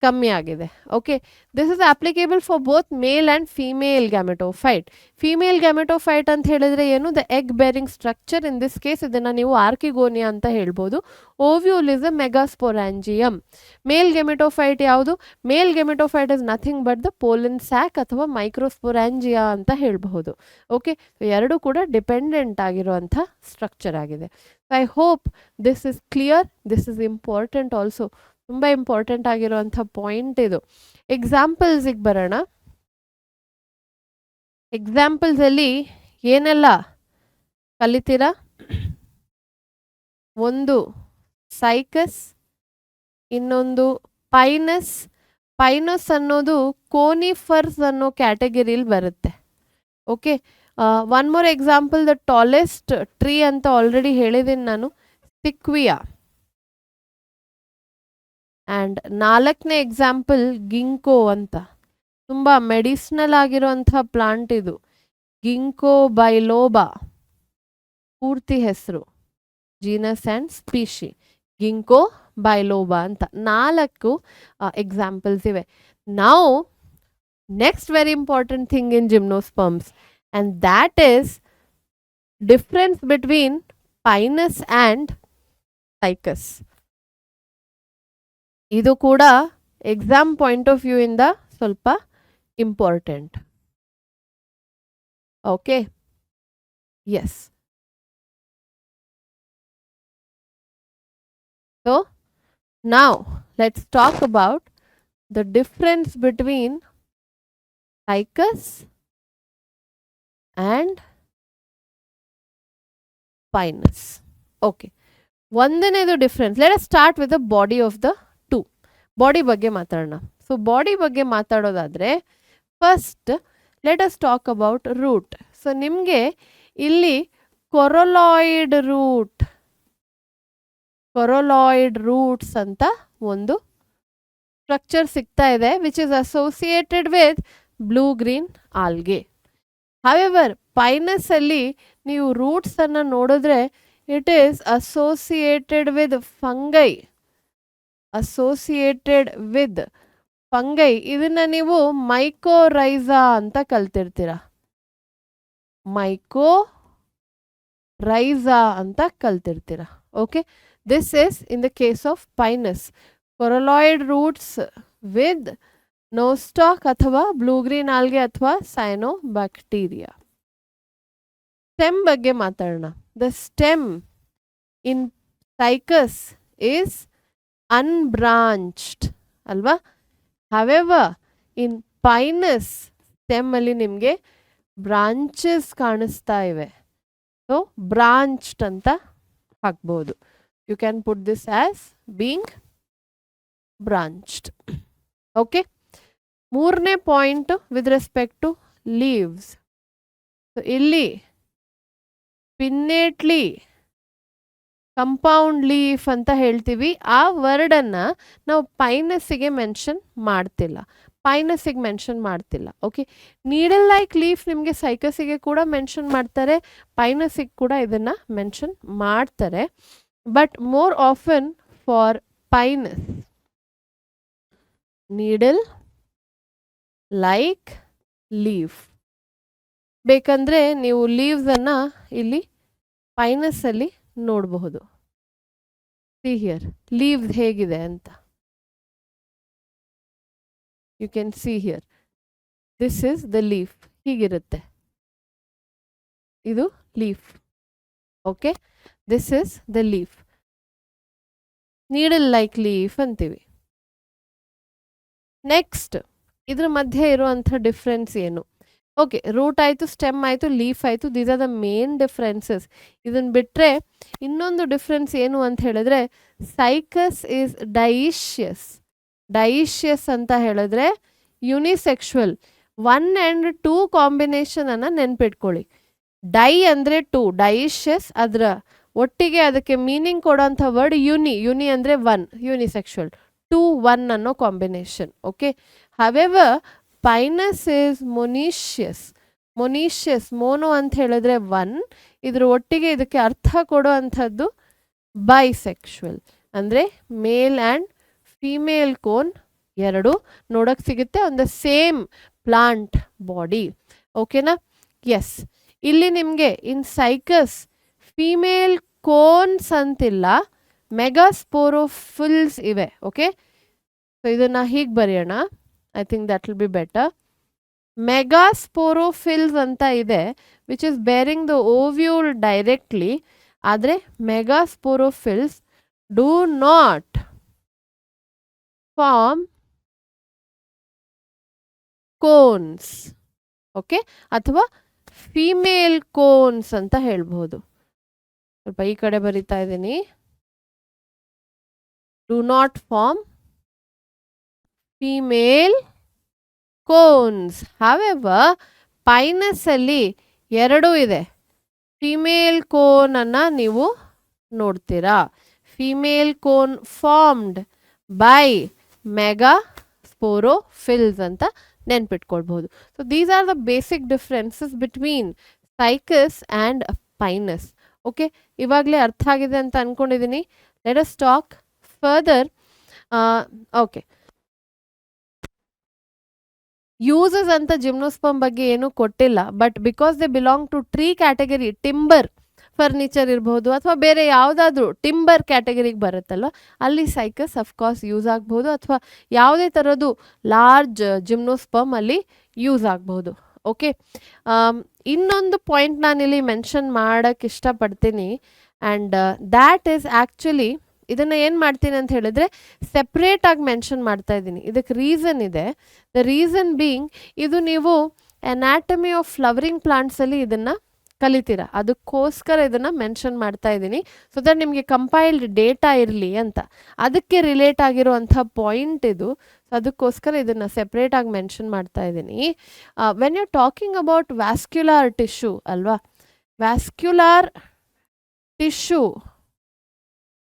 ಕಮ್ಮಿ ಆಗಿದೆ. Okay, this is applicable for both male and female gametophyte. Female gametophyte ಅಂತ ಹೇಳಿದ್ರೆ ಏನು, the egg bearing structure. In this case ಇದನ್ನು ನೀವು ಆರ್ಕಿಗೋನಿಯಾ ಅಂತ ಹೇಳ್ಬೋದು. Ovule is a megasporangium. Male gametophyte ಯಾವುದು? Male gametophyte is nothing but the pollen sac ಅಥವಾ microsporangia ಅಂತ ಹೇಳಬಹುದು. ಓಕೆ, ಎರಡು ಕೂಡ ಡಿಪೆಂಡೆಂಟ್ ಆಗಿರುವಂಥ ಸ್ಟ್ರಕ್ಚರ್ ಆಗಿದೆ. I hope this is clear. This is important also, ತುಂಬ ಇಂಪಾರ್ಟೆಂಟ್ ಆಗಿರುವಂಥ ಪಾಯಿಂಟ್ ಇದು. ಎಕ್ಸಾಂಪಲ್ಸಿಗೆ ಬರೋಣ. ಎಕ್ಸಾಂಪಲ್ಸಲ್ಲಿ ಏನೆಲ್ಲ ಕಲಿತೀರಾ? ಒಂದು ಸೈಕಸ್, ಇನ್ನೊಂದು ಪೈನಸ್. ಪೈನಸ್ ಅನ್ನೋದು ಕೋನಿಫರ್ಸ್ ಅನ್ನೋ ಕ್ಯಾಟಗರಿಲಿ ಬರುತ್ತೆ. Okay, one more example, the tallest tree ಅಂತ ಆಲ್ರೆಡಿ ಹೇಳಿದ್ದೀನಿ ನಾನು, ಸಿಕ್ವಿಯಾ. ಆ್ಯಂಡ್ ನಾಲ್ಕನೇ ಎಕ್ಸಾಂಪಲ್ ಗಿಂಕೋ ಅಂತ, ತುಂಬ ಮೆಡಿಸಿನಲ್ ಆಗಿರುವಂಥ ಪ್ಲಾಂಟ್ ಇದು, ಗಿಂಕೋ ಬೈಲೋಬಾ ಪೂರ್ತಿ ಹೆಸರು, genus and species ginkgo biloba ಅಂತ. 4 ಎಕ್ಸಾಂಪಲ್ಸ್ ಇವೆ. ನಾವು next very important thing in gymnosperms, and that is difference between pinus and cycas. ಇದು ಕೂಡ ಎಕ್ಸಾಮ್ ಪಾಯಿಂಟ್ ಆಫ್ ವ್ಯೂ ಇಂದ ಸ್ವಲ್ಪ important. Okay, yes. So now let's talk about the difference between ficus and pinus. Okay, ಒಂದನೇದು difference. Let us start with the body of the two. Body ಬಗ್ಗೆ ಮಾತಾಡೋಣ. So body ಬಗ್ಗೆ ಮಾತಾಡೋದಾದ್ರೆ first let us talk about root. So ನಿಮಗೆ ಇಲ್ಲಿ coralloid roots ಅಂತ ಒಂದು structure ಸಿಗ್ತಾ ಇದೆ, which is associated with blue green algae. However Pinus ಅಲ್ಲಿ ನೀವು ರೂಟ್ಸ್ ಅನ್ನ ನೋಡಿದ್ರೆ it is associated with fungi. ಇದನ್ನ ನೀವು ಮೈಕೋರೈಸಾ ಅಂತ ಕಲ್ತಿರ್ತೀರಾ. Okay, this is in the case of pinus. Coralloid roots with nostoc ಅಥವಾ blue green algae ಅಥವಾ cyanobacteria. Stem ಬಗ್ಗೆ ಮಾತಾಡೋಣ. The stem in ficus is unbranched ಅಲ್ವಾ? However, in pinus stem ಅಲ್ಲಿ ನಿಮಗೆ ಬ್ರಾಂಚಸ್ ಕಾಣಿಸ್ತಾ ಇವೆ. ಸೊ ಬ್ರಾಂಚ್ಡ್ ಅಂತ ಹಾಕ್ಬೋದು. You can put this as being branched. Okay, ಮೂರನೇ point with respect to leaves. So ಇಲ್ಲಿ ಪಿನ್ನೇಟ್ಲಿ ಕಂಪೌಂಡ್ ಲೀಫ್ ಅಂತ ಹೇಳ್ತೀವಿ. ಆ ವರ್ಡನ್ನು ನಾವು ಪೈನಸ್ಸಿಗೆ ಮೆನ್ಷನ್ ಮಾಡ್ತಿಲ್ಲ. ಓಕೆ, ನೀಡಲ್ ಲೈಕ್ ಲೀಫ್ ನಿಮಗೆ ಸೈಕಸ್ಸಿಗೆ ಕೂಡ ಮೆನ್ಷನ್ ಮಾಡ್ತಾರೆ, ಪೈನಸ್ಸಿಗೆ ಕೂಡ ಇದನ್ನು ಮೆನ್ಷನ್ ಮಾಡ್ತಾರೆ. But more often for pinus, needle like leaf. ಬೇಕಂದ್ರೆ ನೀವು ಲೀವ್ಸ್ ಅನ್ನ ಇಲ್ಲಿ ಪೈನಸ್ ಅಲ್ಲಿ ನೋಡಬಹುದು. See here, leaves ಹೇಗಿದೆ ಅಂತ. You can see here. This is the leaf. ಹೀಗಿರುತ್ತೆ. ಇದು leaf. Okay, this is the leaf. Needle like leaf ಅಂತೀವಿ. ನೆಕ್ಸ್ಟ್ ಇದ್ರ ಮಧ್ಯೆ ಇರುವಂಥ ಡಿಫ್ರೆನ್ಸ್ ಏನು? ಓಕೆ, ರೂಟ್ ಆಯಿತು, ಸ್ಟೆಮ್ ಆಯಿತು, ಲೀಫ್ ಆಯಿತು. These are the main differences. ಇದನ್ನು ಬಿಟ್ಟರೆ ಇನ್ನೊಂದು ಡಿಫ್ರೆನ್ಸ್ ಏನು ಅಂತ ಹೇಳಿದ್ರೆ, ಸೈಕಸ್ ಈಸ್ ಡೈಷಿಯಸ್ ಅಂತ ಹೇಳಿದ್ರೆ ಯುನಿಸೆಕ್ಷುವಲ್. 1 and 2 ಕಾಂಬಿನೇಷನ್ ಅನ್ನು ನೆನ್ಪಿಟ್ಕೊಳ್ಳಿ. ಡೈ ಅಂದರೆ 2, ಡೈಷಿಯಸ್ ಅದರ ಒಟ್ಟಿಗೆ ಅದಕ್ಕೆ ಮೀನಿಂಗ್ ಕೊಡೋಂಥ ವರ್ಡ್ ಯುನಿ ಅಂದರೆ 1, ಯುನಿಸೆಕ್ಷುವಲ್. 2, 1 ಅನ್ನೋ combination. Okay, however Pinus is monoecious. Mono ಅಂತ ಹೇಳಿದ್ರೆ 1, ಇದ್ರ ಒಟ್ಟಿಗೆ ಇದಕ್ಕೆ ಅರ್ಥ ಕೊಡೋ ಅಂಥದ್ದು ಬೈಸೆಕ್ಷುವಲ್, ಅಂದರೆ ಮೇಲ್ ಆ್ಯಂಡ್ ಫೀಮೇಲ್ ಕೋನ್ ಎರಡು ನೋಡಕ್ಕೆ ಸಿಗುತ್ತೆ on the same plant body. ಓಕೆನಾ? ಎಸ್, ಇಲ್ಲಿ ನಿಮಗೆ ಇನ್ ಸೈಕಸ್ ಫೀಮೇಲ್ ಕೋನ್ಸ್ ಅಂತಿಲ್ಲ, ಮೆಗಾಸ್ಪೋರೋಫಿಲ್ಸ್ ಇವೆ. ಓಕೆ, ಸೊ ಇದನ್ನ ಹೀಗೆ ಬರೆಯೋಣ. I think that will be better. Megasporophylls ಅಂತ ಇದೆ which is bearing the ovule directly. ಆದರೆ megasporophylls do not form cones. Okay, ಅಥವಾ ಫೀಮೇಲ್ ಕೋನ್ಸ್ ಅಂತ ಹೇಳ್ಬಹುದು. ಸ್ವಲ್ಪ ಈ ಕಡೆ ಬರಿತಾ ಇದ್ದೀನಿ. Do not form female cones. However Pinus ಅಲ್ಲಿ ಎರಡೂ ಇದೆ. ಫೀಮೇಲ್ ಕೋನ್ ಅನ್ನ ನೀವು ನೋಡ್ತೀರಾ. Female cone formed by megasporophylls ಅಂತ ನೆನ್ಪಿಟ್ಕೊಳ್ಬಹುದು. So these are the basic differences between Cycas and Pinus. Okay, ಇವಾಗಲೇ ಅರ್ಥ ಆಗಿದೆ ಅಂತ ಅನ್ಕೊಂಡಿದ್ದೀನಿ. Let us talk further. Okay, uses ಅಂತ ಜಿಮ್ನೋಸ್ಪರ್ಮ್ ಬಗ್ಗೆ ಏನೂ ಕೊಟ್ಟಿಲ್ಲ, but because they belong to tree category, timber furniture ಇರ್ಬೋದು ಅಥವಾ ಬೇರೆ ಯಾವುದಾದ್ರೂ ಟಿಂಬರ್ ಕ್ಯಾಟಗರಿಗೆ ಬರುತ್ತಲ್ವ, ಅಲ್ಲಿ ಸೈಕಸ್ ಅಫ್ಕೋರ್ಸ್ ಯೂಸ್ ಆಗ್ಬೋದು, ಅಥವಾ ಯಾವುದೇ ಥರದ್ದು ಲಾರ್ಜ್ ಜಿಮ್ನೋಸ್ಪರ್ಮ್ ಅಲ್ಲಿ ಯೂಸ್ ಆಗ್ಬೋದು. ಓಕೆ, ಇನ್ನೊಂದು ಪಾಯಿಂಟ್ ನಾನಿಲ್ಲಿ ಮೆನ್ಷನ್ ಮಾಡೋಕ್ಕೆ ಇಷ್ಟಪಡ್ತೀನಿ, ಆ್ಯಂಡ್ ದ್ಯಾಟ್ ಈಸ್ ಆ್ಯಕ್ಚುಲಿ ಇದನ್ನು ಏನು ಮಾಡ್ತೀನಿ ಅಂತ ಹೇಳಿದ್ರೆ ಸೆಪ್ರೇಟ್ ಆಗಿ ಮೆನ್ಷನ್ ಮಾಡ್ತಾ ಇದ್ದೀನಿ. ಇದಕ್ಕೆ ರೀಸನ್ ಇದೆ. ದ ರೀಸನ್ ಬೀಯಿಂಗ್, ಇದು ನೀವು ಅನಾಟಮಿ ಆಫ್ ಫ್ಲವರಿಂಗ್ ಪ್ಲಾಂಟ್ಸಲ್ಲಿ ಇದನ್ನು ಕಲಿತೀರಾ, ಅದಕ್ಕೋಸ್ಕರ ಇದನ್ನು ಮೆನ್ಷನ್ ಮಾಡ್ತಾ ಇದ್ದೀನಿ. ಸೊ ದಟ್ ನಿಮಗೆ ಕಂಪೈಲ್ಡ್ ಡೇಟಾ ಇರಲಿ ಅಂತ, ಅದಕ್ಕೆ ರಿಲೇಟ್ ಆಗಿರುವಂಥ ಪಾಯಿಂಟ್ ಇದು. ಸೊ ಅದಕ್ಕೋಸ್ಕರ ಇದನ್ನು ಸೆಪ್ರೇಟ್ ಆಗಿ ಮೆನ್ಷನ್ ಮಾಡ್ತಾ ಇದ್ದೀನಿ. When you talking about vascular tissue ಅಲ್ವಾ, ವ್ಯಾಸ್ಕ್ಯುಲಾರ್ ಟಿಶ್ಯೂ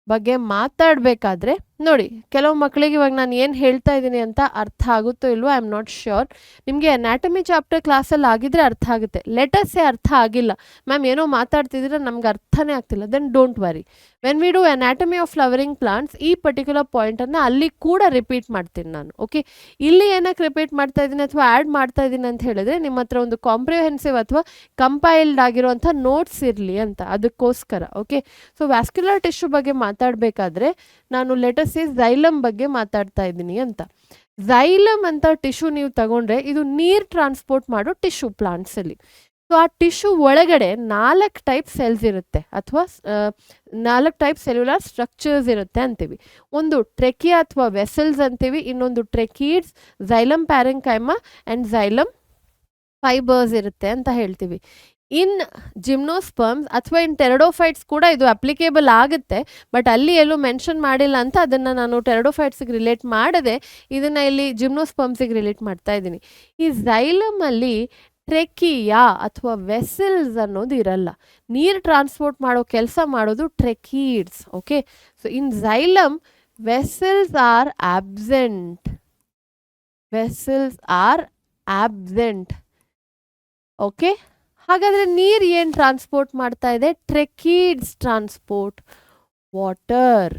ಬಗ್ಗೆ ಮಾತಾಡಬೇಕಾದ್ರೆ ನೋಡಿ, ಕೆಲವು ಮಕ್ಕಳಿಗೆ ಇವಾಗ ನಾನು ಏನು ಹೇಳ್ತಾ ಇದ್ದೀನಿ ಅಂತ ಅರ್ಥ ಆಗುತ್ತೋ ಇಲ್ವೋ, ಐ ಆಮ್ ನಾಟ್ ಶ್ಯೂರ್. ನಿಮಗೆ ಅನಾಟಮಿ ಚಾಪ್ಟರ್ ಕ್ಲಾಸಲ್ಲಿ ಆಗಿದ್ರೆ ಅರ್ಥ ಆಗುತ್ತೆ. ಲೆಟರ್ಸೇ ಅರ್ಥ ಆಗಿಲ್ಲ, ಮ್ಯಾಮ್ ಏನೋ ಮಾತಾಡ್ತಿದ್ರೆ ನಮ್ಗೆ ಅರ್ಥನೇ ಆಗ್ತಿಲ್ಲ, then don't worry. When we do anatomy of flowering plants, ಈ ಪರ್ಟಿಕ್ಯುಲರ್ ಪಾಯಿಂಟನ್ನು ಅಲ್ಲಿ ಕೂಡ ರಿಪೀಟ್ ಮಾಡ್ತೀನಿ ನಾನು. ಓಕೆ, ಇಲ್ಲಿ ಏನಕ್ಕೆ ರಿಪೀಟ್ ಮಾಡ್ತಾ ಇದ್ದೀನಿ ಅಥವಾ ಆ್ಯಡ್ ಮಾಡ್ತಾ ಇದ್ದೀನಿ ಅಂತ ಹೇಳಿದ್ರೆ, ನಿಮ್ಮ ಹತ್ರ ಒಂದು ಕಾಂಪ್ರಿಹೆನ್ಸಿವ್ ಅಥವಾ ಕಂಪೈಲ್ಡ್ ಆಗಿರುವಂಥ ನೋಟ್ಸ್ ಇರಲಿ ಅಂತ, ಅದಕ್ಕೋಸ್ಕರ. ಓಕೆ, ಸೊ ವ್ಯಾಸ್ಕ್ಯುಲರ್ ಟಿಶ್ಯೂ ಬಗ್ಗೆ ಮಾತಾಡಬೇಕಾದ್ರೆ ನಾನು ಲೆಟಸ್ ಝೈಲಮ್ ಬಗ್ಗೆ ಮಾತಾಡ್ತಾ ಇದ್ದೀನಿ ಅಂತ. ಝೈಲಮ್ ಅಂತ ಟಿಶ್ಯೂ ನೀವು ತಗೊಂಡ್ರೆ ಇದು ನೀರ್ ಟ್ರಾನ್ಸ್ಪೋರ್ಟ್ ಮಾಡೋ ಟಿಶ್ಯೂ ಪ್ಲಾಂಟ್ಸಲ್ಲಿ. ಸೊ ಆ ಟಿಶ್ಯೂ ಒಳಗಡೆ 4 ಟೈಪ್ ಸೆಲ್ಸ್ ಇರುತ್ತೆ, ಅಥವಾ 4 ಟೈಪ್ ಸೆಲ್ಯುಲರ್ ಸ್ಟ್ರಕ್ಚರ್ಸ್ ಇರುತ್ತೆ ಅಂತೀವಿ. ಒಂದು ಟ್ರೆಕಿಯಾ ಅಥವಾ ವೆಸಲ್ಸ್ ಅಂತೀವಿ, ಇನ್ನೊಂದು ಟ್ರೆಕೀಡ್ಸ್, ಝೈಲಮ್ ಪ್ಯಾರೆಂಕೈಮಾ ಆ್ಯಂಡ್ ಝೈಲಮ್ ಫೈಬರ್ಸ್ ಇರುತ್ತೆ ಅಂತ ಹೇಳ್ತೀವಿ. ಇನ್ ಜಿಮ್ನೋಸ್ಪರ್ಮ್ಸ್ ಅಥವಾ ಇನ್ ಟೆರಡೋಫೈಟ್ಸ್ ಕೂಡ ಇದು ಅಪ್ಲಿಕೇಬಲ್ ಆಗುತ್ತೆ, ಬಟ್ ಅಲ್ಲಿ ಎಲ್ಲೂ ಮೆನ್ಷನ್ ಮಾಡಿಲ್ಲ ಅಂತ ಅದನ್ನು ನಾನು ಟೆರಡೋಫೈಟ್ಸ್ಗೆ ರಿಲೇಟ್ ಮಾಡದೆ ಇದನ್ನು ಇಲ್ಲಿ ಜಿಮ್ನೋಸ್ಪರ್ಮ್ಸಿಗೆ ರಿಲೇಟ್ ಮಾಡ್ತಾ ಇದ್ದೀನಿ. ಈ ಝೈಲಮಲ್ಲಿ ಟ್ರೆಕಿಯಾ ಅಥವಾ ವೆಸಲ್ಸ್ ಅನ್ನೋದು ಇರಲ್ಲ. ನೀರು ಟ್ರಾನ್ಸ್ಪೋರ್ಟ್ ಮಾಡೋ ಕೆಲಸ ಮಾಡೋದು tracheids. Okay, so in xylem vessels are absent. Vessels are absent. Okay, ಹಾಗಾದರೆ ನೀರು ಏನು ಟ್ರಾನ್ಸ್ಪೋರ್ಟ್ ಮಾಡ್ತಾ ಇದೆ? Tracheids transport water.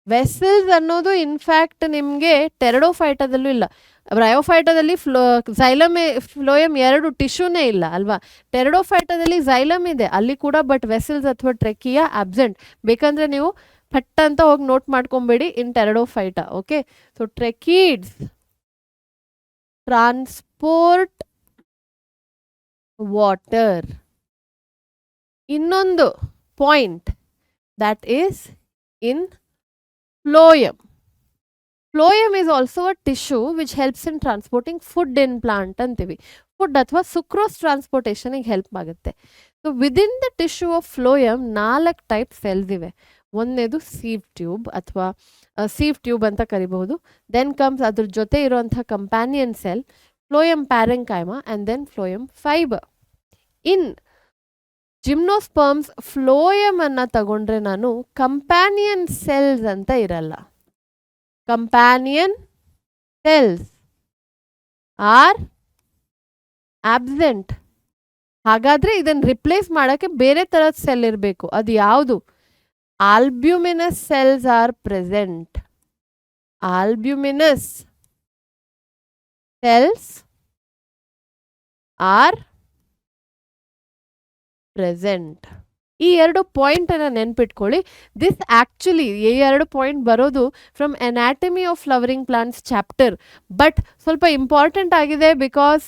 ವೆಸಲ್ಸ್ ಅನ್ನೋದು ಇನ್ಫ್ಯಾಕ್ಟ್ ನಿಮಗೆ ಟೆರಡೋಫೈಟಾದಲ್ಲೂ ಇಲ್ಲ. ಬ್ರಯೋಫೈಟಾದಲ್ಲಿ ಫ್ಲೋಯಮ್ 2 ಟಿಶ್ಯೂನೇ ಇಲ್ಲ ಅಲ್ವಾ. ಟೆರಡೋಫೈಟಾದಲ್ಲಿ ಝೈಲಮ್ ಇದೆ, ಅಲ್ಲಿ ಕೂಡ, ಬಟ್ ವೆಸಲ್ಸ್ ಅಥವಾ ಟ್ರೆಕಿಯಾ ಆಬ್ಸೆಂಟ್. ಬೇಕಂದರೆ ನೀವು ಪಟ್ ಅಂತ ಹೋಗಿ ನೋಟ್ ಮಾಡ್ಕೊಬೇಡಿ in Pteridophyta. Okay, so tracheids transport water. ಇನ್ನೊಂದು point that is in phloem. Phloem is also a tissue which helps in transporting food in plant ಅಂತೀವಿ. ಫುಡ್ ಅಥವಾ sucrose ಟ್ರಾನ್ಸ್ಪೋರ್ಟೇಷನಿಗೆ ಹೆಲ್ಪ್ ಆಗುತ್ತೆ. So within the tissue of phloem 4 type cells ಇವೆ. ಒಂದನೇದು sieve tube ಅಥವಾ sieve tube ಅಂತ ಕರಿಬಹುದು. Then comes ಅದ್ರ ಜೊತೆ ಇರುವಂಥ companion cell phloem parenchyma and then phloem fibre. In gymnosperms phloem ಅನ್ನು ತಗೊಂಡ್ರೆ ನಾನು ಕಂಪ್ಯಾನಿಯನ್ ಸೆಲ್ಸ್ ಅಂತ ಇರಲ್ಲ. Companion cells are absent. ಹಾಗಾದರೆ ಇದನ್ನು ರಿಪ್ಲೇಸ್ ಮಾಡೋಕ್ಕೆ ಬೇರೆ ಥರದ ಸೆಲ್ ಇರಬೇಕು. ಅದು ಯಾವುದು? Albuminous cells are present. albuminous cells are present. ಈ 2 ಪಾಯಿಂಟ್ ಅನ್ನ ನೆನ್ಪಿಟ್ಕೊಳ್ಳಿ. ದಿಸ್ ಆಕ್ಚುಲಿ ಈ 2 ಪಾಯಿಂಟ್ ಬರೋದು from anatomy of flowering plants chapter, but ಸ್ವಲ್ಪ ಇಂಪಾರ್ಟೆಂಟ್ ಆಗಿದೆ ಬಿಕಾಸ್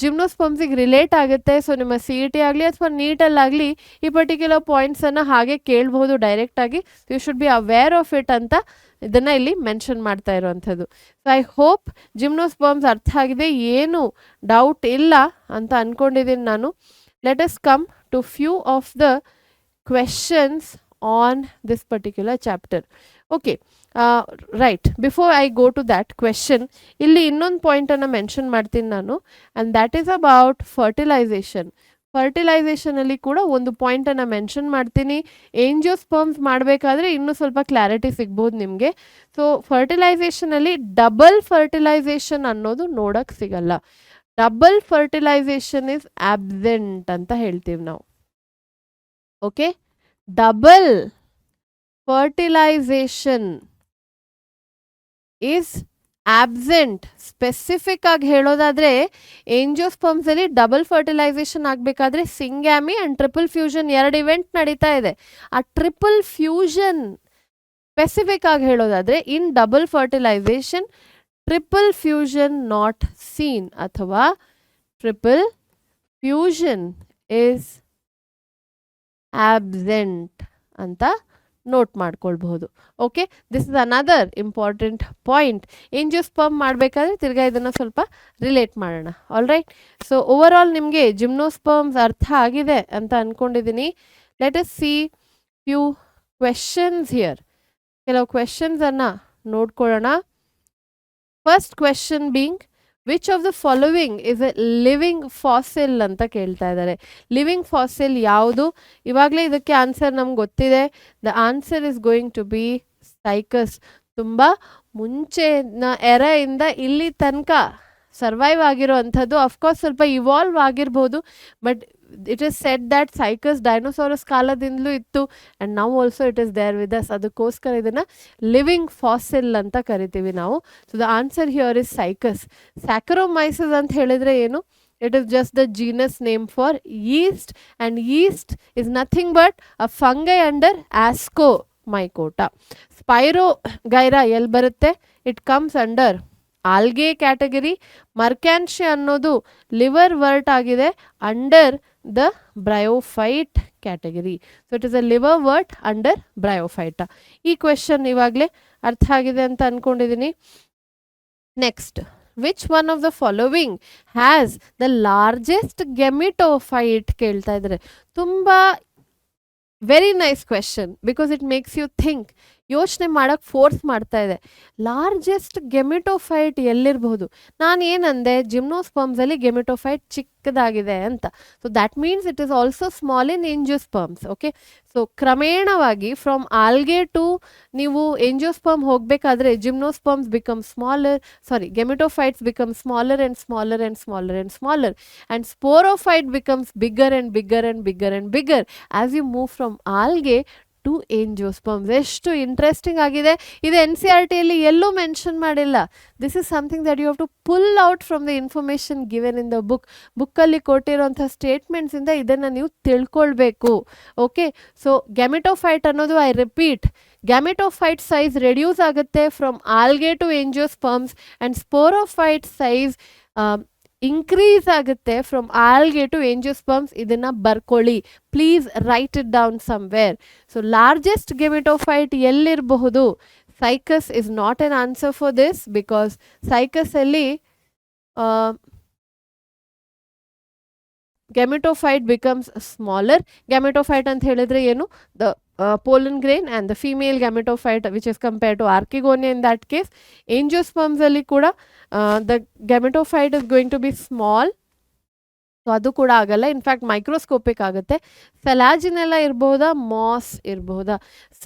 ಜಿಮ್ನೋಸ್ಪರ್ಮ್ಸಿಗೆ ರಿಲೇಟ್ ಆಗುತ್ತೆ. ಸೊ ನಿಮ್ಮ CET ಆಗಲಿ ಅಥವಾ ನೀಟಲ್ಲಾಗಲಿ ಈ ಪರ್ಟಿಕ್ಯುಲರ್ ಪಾಯಿಂಟ್ಸನ್ನು ಹಾಗೆ ಕೇಳಬಹುದು ಡೈರೆಕ್ಟಾಗಿ. You should be aware of it ಅಂತ ಇದನ್ನು ಇಲ್ಲಿ ಮೆನ್ಷನ್ ಮಾಡ್ತಾ ಇರೋವಂಥದ್ದು. ಸೊ ಐ ಹೋಪ್ ಜಿಮ್ನೋಸ್ಪರ್ಮ್ಸ್ ಅರ್ಥ ಆಗಿದೆ, ಏನು ಡೌಟ್ ಇಲ್ಲ ಅಂತ ಅಂದ್ಕೊಂಡಿದ್ದೀನಿ ನಾನು. Let us come to few of the questions on this particular chapter. Okay, right. Before I go to that question, illi innond point anna mention ಮಾಡ್ತೀನಿ ನಾನು, and that is about fertilization. Fertilization ಅಲ್ಲಿ ಕೂಡ ಒಂದು point ಅನ್ನ mention ಮಾಡ್ತೀನಿ. ಏಂಜಿಯೋಸ್ಪರ್ಮ್ಸ್ ಮಾಡಬೇಕಾದ್ರೆ ಇನ್ನೂ ಸ್ವಲ್ಪ ಕ್ಲಾರಿಟಿ ಸಿಗ್ಬೋದು ನಿಮಗೆ. ಸೊ ಫರ್ಟಿಲೈಸೇಷನ್ ಅಲ್ಲಿ ಡಬಲ್ ಫರ್ಟಿಲೈಸೇಷನ್ ಅನ್ನೋದು ನೋಡಕ್ ಸಿಗಲ್ಲ. ಡಬಲ್ ಫರ್ಟಿಲೈಸೇಷನ್ ಇಸ್ ಆಬ್ಸೆಂಟ್ ಅಂತ ಹೇಳ್ತೀವಿ ನಾವು. Okay, double fertilisation is absent. Specific ಆಗಿ ಹೇಳೋದಾದ್ರೆ ಏಂಜಿಯೋಸ್ಪರ್ಮ್ಸ್ ಅಲ್ಲಿ ಡಬಲ್ ಫರ್ಟಿಲೈಸೇಷನ್ ಆಗಬೇಕಾದ್ರೆ syngamy and triple fusion 2 event ನಡೀತಾ ಇದೆ. ಆ ಟ್ರಿಪಲ್ ಫ್ಯೂಷನ್ ಸ್ಪೆಸಿಫಿಕ್ ಆಗಿ ಹೇಳೋದಾದ್ರೆ in double fertilisation triple fusion not seen ಅಥವಾ ಟ್ರಿಪಲ್ ಫ್ಯೂಷನ್ ಇಸ್ ಆಬ್ಸೆಂಟ್ ಅಂತ ನೋಟ್ ಮಾಡ್ಕೊಳ್ಬಹುದು. Okay, this is another important point. Angiosperm ಮಾಡಬೇಕಾದ್ರೆ ತಿರ್ಗಾ ಇದನ್ನು ಸ್ವಲ್ಪ ರಿಲೇಟ್ ಮಾಡೋಣ. All right, so overall ನಿಮಗೆ ಜಿಮ್ನೋಸ್ಪರ್ಮ್ಸ್ ಅರ್ಥ ಆಗಿದೆ ಅಂತ ಅಂದ್ಕೊಂಡಿದ್ದೀನಿ. Let us see few questions here. ಕೆಲವು ಕ್ವೆಶನ್ಸನ್ನು ನೋಡ್ಕೊಳ್ಳೋಣ. First question being which of the following is A living fossil ಅಂತ ಕೇಳ್ತಾ ಇದ್ದಾರೆ. ಲಿವಿಂಗ್ ಫಾಸಿಲ್ ಯಾವುದು? ಇವಾಗಲೇ ಇದಕ್ಕೆ ಆನ್ಸರ್ ನಮ್ಗೆ ಗೊತ್ತಿದೆ. The answer is going to be cycas. ತುಂಬ ಮುಂಚೆನ ಎರೆಯಿಂದ ಇಲ್ಲಿ ತನಕ ಸರ್ವೈವ್ ಆಗಿರೋ ಅಂಥದ್ದು. ಅಫ್ಕೋರ್ಸ್ ಸ್ವಲ್ಪ ಇವಾಲ್ವ್ ಆಗಿರ್ಬೋದು, but it is said that Cycas dinosaurs ಕಾಲದಿಂದಲೂ ಇತ್ತು and now also it is there with us. ಅದಕ್ಕೋಸ್ಕರ ಇದನ್ನು ಲಿವಿಂಗ್ ಫಾಸಿಲ್ ಅಂತ ಕರಿತೀವಿ ನಾವು. So the answer here is Cycas. Saccharomyces ಅಂತ ಹೇಳಿದರೆ ಏನು? It is just the genus name for yeast, and yeast is nothing but a fungi under Ascomycota. Spirogyra ಎಲ್ಲಿ ಬರುತ್ತೆ? It comes under algae category. Marchantia ಅನ್ನೋದು liverwort ಆಗಿದೆ under the bryophyte category. So it is a liverwort under Bryophyta. ಈ question ಇವಾಗಲೇ ಅರ್ಥ ಆಗಿದೆ ಅಂತ ಅಂದ್ಕೊಂಡಿದ್ದೀನಿ. Next, which one of the following has the largest gametophyte ಕೇಳ್ತಾ ಇದ್ದಾರೆ. ತುಂಬ very nice question because it makes you think. ಯೋಚನೆ ಮಾಡೋಕ್ಕೆ ಫೋರ್ಸ್ ಮಾಡ್ತಾ ಇದೆ. ಲಾರ್ಜೆಸ್ಟ್ ಗೆಮಿಟೋಫೈಟ್ ಎಲ್ಲಿರಬಹುದು? ನಾನು ಏನಂದೆ, ಜಿಮ್ನೋಸ್ಪರ್ಮ್ಸಲ್ಲಿ ಗೆಮಿಟೋಫೈಟ್ ಚಿಕ್ಕದಾಗಿದೆ ಅಂತ. So that means it is also small in angiosperms. Okay, so ಕ್ರಮೇಣವಾಗಿ ಫ್ರಮ್ ಆಲ್ಗೆ ಟು ನೀವು ಏಂಜಿಯೋಸ್ಪರ್ಮ್ ಹೋಗಬೇಕಾದ್ರೆ gymnosperms become smaller, gametophytes become smaller and smaller and smaller and smaller, and sporophyte becomes bigger and bigger and bigger and bigger as you move from algae to angiosperms. ಎಷ್ಟು interesting ಆಗಿದೆ ಇದು. NCERTಯಲ್ಲಿ ಎಲ್ಲೂ mention ಮಾಡಿಲ್ಲ. This is something that you have to pull out from the information given in the ಬುಕ್ಕಲ್ಲಿ ಕೊಟ್ಟಿರೋಂಥ ಸ್ಟೇಟ್ಮೆಂಟ್ಸಿಂದ ಇದನ್ನು ನೀವು ತಿಳ್ಕೊಳ್ಬೇಕು. ಓಕೆ, ಸೊ ಗೆಮಿಟೋಫೈಟ್ ಅನ್ನೋದು, I repeat, gametophyte size reduce ಆಗುತ್ತೆ from algae to angiosperms, and sporophyte size increase ಆಗುತ್ತೆ from algae to angiosperms. ಇದನ್ನು ಬರ್ಕೊಳ್ಳಿ, please write it down somewhere. So largest gametophyte ಎಲ್ಲಿರಬಹುದು? Cycas is not an answer for this because ಸೈಕಸಲ್ಲಿ gametophyte becomes smaller. Gametophyte ಅಂತ ಹೇಳಿದ್ರೆ ಏನು? The pollen grain and the female gametophyte which is compared to archegonia in that case. Angiosperms alli kuda the gametophyte is going to be small, so adu kuda agalla. In fact microscopic agutte. Salaginella irboda, moss irboda.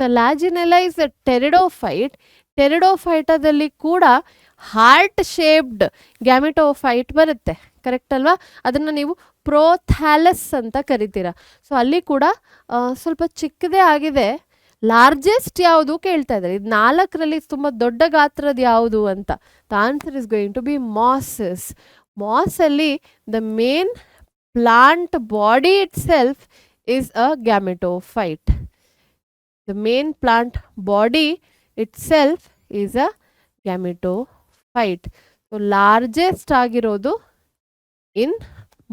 Salaginella is a pteridophyte. Pteridophytadalli kuda heart shaped gametophyte ಬರುತ್ತೆ, correct ಅಲ್ವಾ? ಅದನ್ನು ನೀವು ಪ್ರೋಥ್ಯಾಲಸ್ ಅಂತ ಕರಿತೀರ. So ಅಲ್ಲಿ ಕೂಡ ಸ್ವಲ್ಪ ಚಿಕ್ಕದೇ ಆಗಿದೆ, largest ಯಾವುದು ಕೇಳ್ತಾ ಇದ್ದಾರೆ. ಇದು 4ರಲ್ಲಿ ತುಂಬ ದೊಡ್ಡ ಗಾತ್ರದ ಯಾವುದು ಅಂತ. The answer is going to be mosses. ಮಾಸಲ್ಲಿ the main plant body itself is a gametophyte. The main plant body itself is a gametophyte. So largest ಆಗಿರೋದು in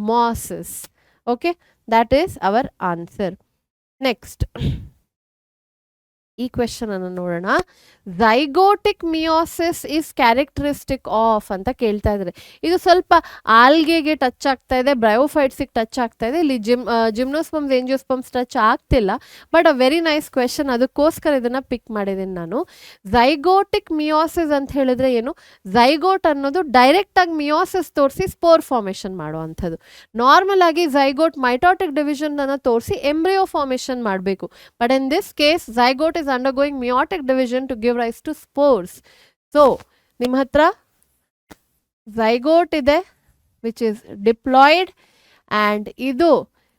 mosses. Okay, that is our answer. Next, ಈ question ಅನ್ನು ನೋಡೋಣ. ಝೈಗೋಟಿಕ್ meiosis is characteristic of ಅಂತ ಕೇಳ್ತಾ ಇದ್ದಾರೆ. ಇದು ಸ್ವಲ್ಪ ಆಲ್ಗೆಗೆ touch ಆಗ್ತಾ ಇದೆ, ಬ್ರಯೋಫೈಟ್ಸಿಗೆ ಟಚ್ ಆಗ್ತಾ ಇದೆ. ಇಲ್ಲಿ ಜಿಮ್ನೋಸ್ಪಮ್ಸ್ ಏಂಜಿಯೋಸ್ಪಮ್ಸ್ ಟಚ್ ಆಗ್ತಿಲ್ಲ, but a very nice question. ಅದಕ್ಕೋಸ್ಕರ ಇದನ್ನು ಪಿಕ್ ಮಾಡಿದ್ದೀನಿ ನಾನು. ಝೈಗೋಟಿಕ್ ಮಿಯೋಸಿಸ್ ಅಂತ ಹೇಳಿದ್ರೆ ಏನು? ಝೈಗೋಟ್ ಅನ್ನೋದು ಡೈರೆಕ್ಟಾಗಿ ಮಿಯೋಸಿಸ್ ತೋರಿಸಿ ಸ್ಪೋರ್ ಫಾರ್ಮೇಷನ್ ಮಾಡುವಂಥದ್ದು. ನಾರ್ಮಲ್ ಆಗಿ ಝೈಗೋಟ್ ಮೈಟೋಟಿಕ್ ಡಿವಿಷನ್ ಅನ್ನು ತೋರಿಸಿ ಎಂಬ್ರಿಯೋ ಫಾರ್ಮೇಷನ್ ಮಾಡಬೇಕು. But in this case zygote is undergoing meiotic division to give rise to spores. So ನಿಮ್ಮ ಹತ್ರ zygote ಇದೆ which is diploid and ಇದು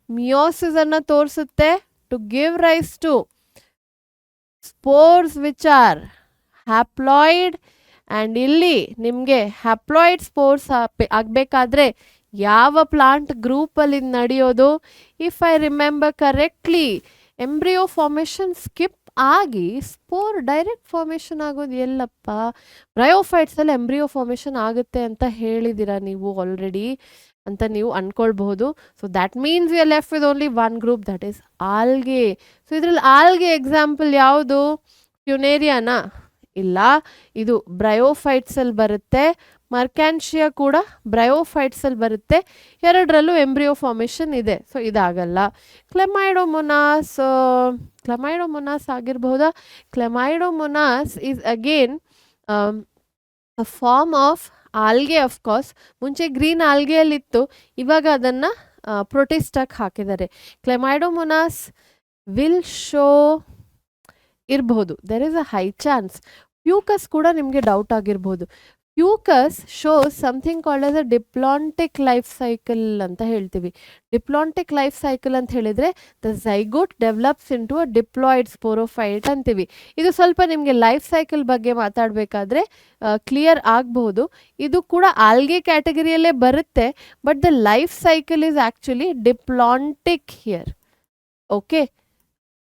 meiosis ಅನ್ನು ತೋರಿಸುತ್ತೆ to give rise to spores which are haploid and ಇಲ್ಲಿ ನಿಮಗೆ haploid spores ಆಗಬೇಕಾದ್ರೆ ಯಾವ ಪ್ಲಾಂಟ್ ಗ್ರೂಪಲ್ಲಿ ನಡೆಯೋದು? If I remember correctly embryo formation skip ಆಗಿ ಸ್ಪೋರ್ ಡೈರೆಕ್ಟ್ ಫಾರ್ಮೇಷನ್ ಆಗೋದು ಎಲ್ಲಪ್ಪ? ಬ್ರಯೋಫೈಟ್ಸಲ್ಲಿ ಎಂಬ್ರಿಯೋ ಫಾರ್ಮೇಷನ್ ಆಗುತ್ತೆ ಅಂತ ಹೇಳಿದ್ದೀರಾ ನೀವು ಆಲ್ರೆಡಿ ಅಂತ ನೀವು ಅನ್ಕೊಳ್ಬಹುದು. So that means we are left with only one group, that is algae. So ಇದರಲ್ಲಿ ಆಲ್ಗೆ ಎಕ್ಸಾಂಪಲ್ ಯಾವುದು? ಫ್ಯುನೇರಿಯಾನಾ? ಇಲ್ಲ, ಇದು ಬ್ರಯೋಫೈಟ್ಸಲ್ಲಿ ಬರುತ್ತೆ. ಮರ್ಕ್ಯಾನ್ಶಿಯಾ ಕೂಡ ಬ್ರಯೋಫೈಟ್ಸಲ್ಲಿ ಬರುತ್ತೆ. ಎರಡರಲ್ಲೂ ಎಂಬ್ರಿಯೋ ಫಾರ್ಮೇಷನ್ ಇದೆ, ಸೊ ಇದಾಗಲ್ಲ. ಕ್ಲೆಮೈಡೋಮೊನಾಸ್ ಆಗಿರಬಹುದಾ? Chlamydomonas is again a form of algae. Of course ಮುಂಚೆ ಗ್ರೀನ್ ಆಲ್ಗೆಯಲ್ಲಿತ್ತು, ಇವಾಗ ಅದನ್ನು ಪ್ರೊಟಿಸ್ಟಾಗಿ ಹಾಕಿದ್ದಾರೆ. ಕ್ಲೆಮೈಡೋಮೊನಾಸ್ ವಿಲ್ ಶೋ ಇರಬಹುದು, there is a high chance. Fucus ಕೂಡ ನಿಮಗೆ ಡೌಟ್ ಆಗಿರ್ಬೋದು. Fucus shows something called as a diplontic life cycle ಅಂತ ಹೇಳ್ತೀವಿ. ಡಿಪ್ಲಾಂಟಿಕ್ ಲೈಫ್ ಸೈಕಲ್ ಅಂತ ಹೇಳಿದರೆ the zygote develops into a diploid sporophyte ಅಂತೀವಿ. ಇದು ಸ್ವಲ್ಪ ನಿಮಗೆ ಲೈಫ್ ಸೈಕಲ್ ಬಗ್ಗೆ ಮಾತಾಡಬೇಕಾದ್ರೆ ಕ್ಲಿಯರ್ ಆಗಬಹುದು. ಇದು ಕೂಡ ಆಲ್ಗೆ ಕ್ಯಾಟಗರಿಯಲ್ಲೇ ಬರುತ್ತೆ, but the life cycle is actually diplontic here. Okay,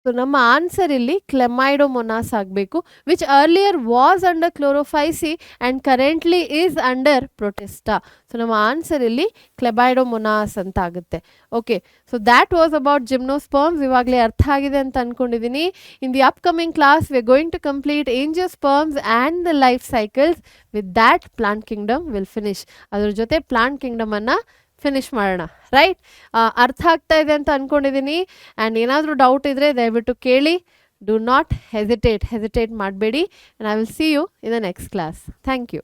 so ನಮ್ಮ ಆನ್ಸರ್ ಇಲ್ಲಿ ಕ್ಲೆಮೈಡೋಮೊನಾಸ್ ಆಗಬೇಕು, which earlier was under Chlorophyceae and currently is under Protista. So ನಮ್ಮ ಆನ್ಸರ್ ಇಲ್ಲಿ ಕ್ಲೆಮೈಡೋಮೊನಾಸ್ ಅಂತ ಆಗುತ್ತೆ. Okay, so that was about gymnosperms. ಇವಾಗಲೇ ಅರ್ಥ ಆಗಿದೆ ಅಂತ ಅಂದ್ಕೊಂಡಿದ್ದೀನಿ. In the upcoming class we are going to complete angiosperms and the life cycles. With that plant kingdom will finish. ಅದ್ರ ಜೊತೆ ಪ್ಲಾಂಟ್ ಕಿಂಗ್ಡಮನ್ನು ಫಿನಿಷ್ ಮಾಡೋಣ. ರೈಟ್, ಅರ್ಥ ಆಗ್ತಾ ಇದೆ ಅಂತ ಅಂದ್ಕೊಂಡಿದ್ದೀನಿ. ಆ್ಯಂಡ್ ಏನಾದರೂ ಡೌಟ್ ಇದ್ದರೆ ದಯವಿಟ್ಟು ಕೇಳಿ. ಡು ನಾಟ್ ಹೆಸಿಟೇಟ್ ಮಾಡಬೇಡಿ. And I will see you in the next class. Thank you.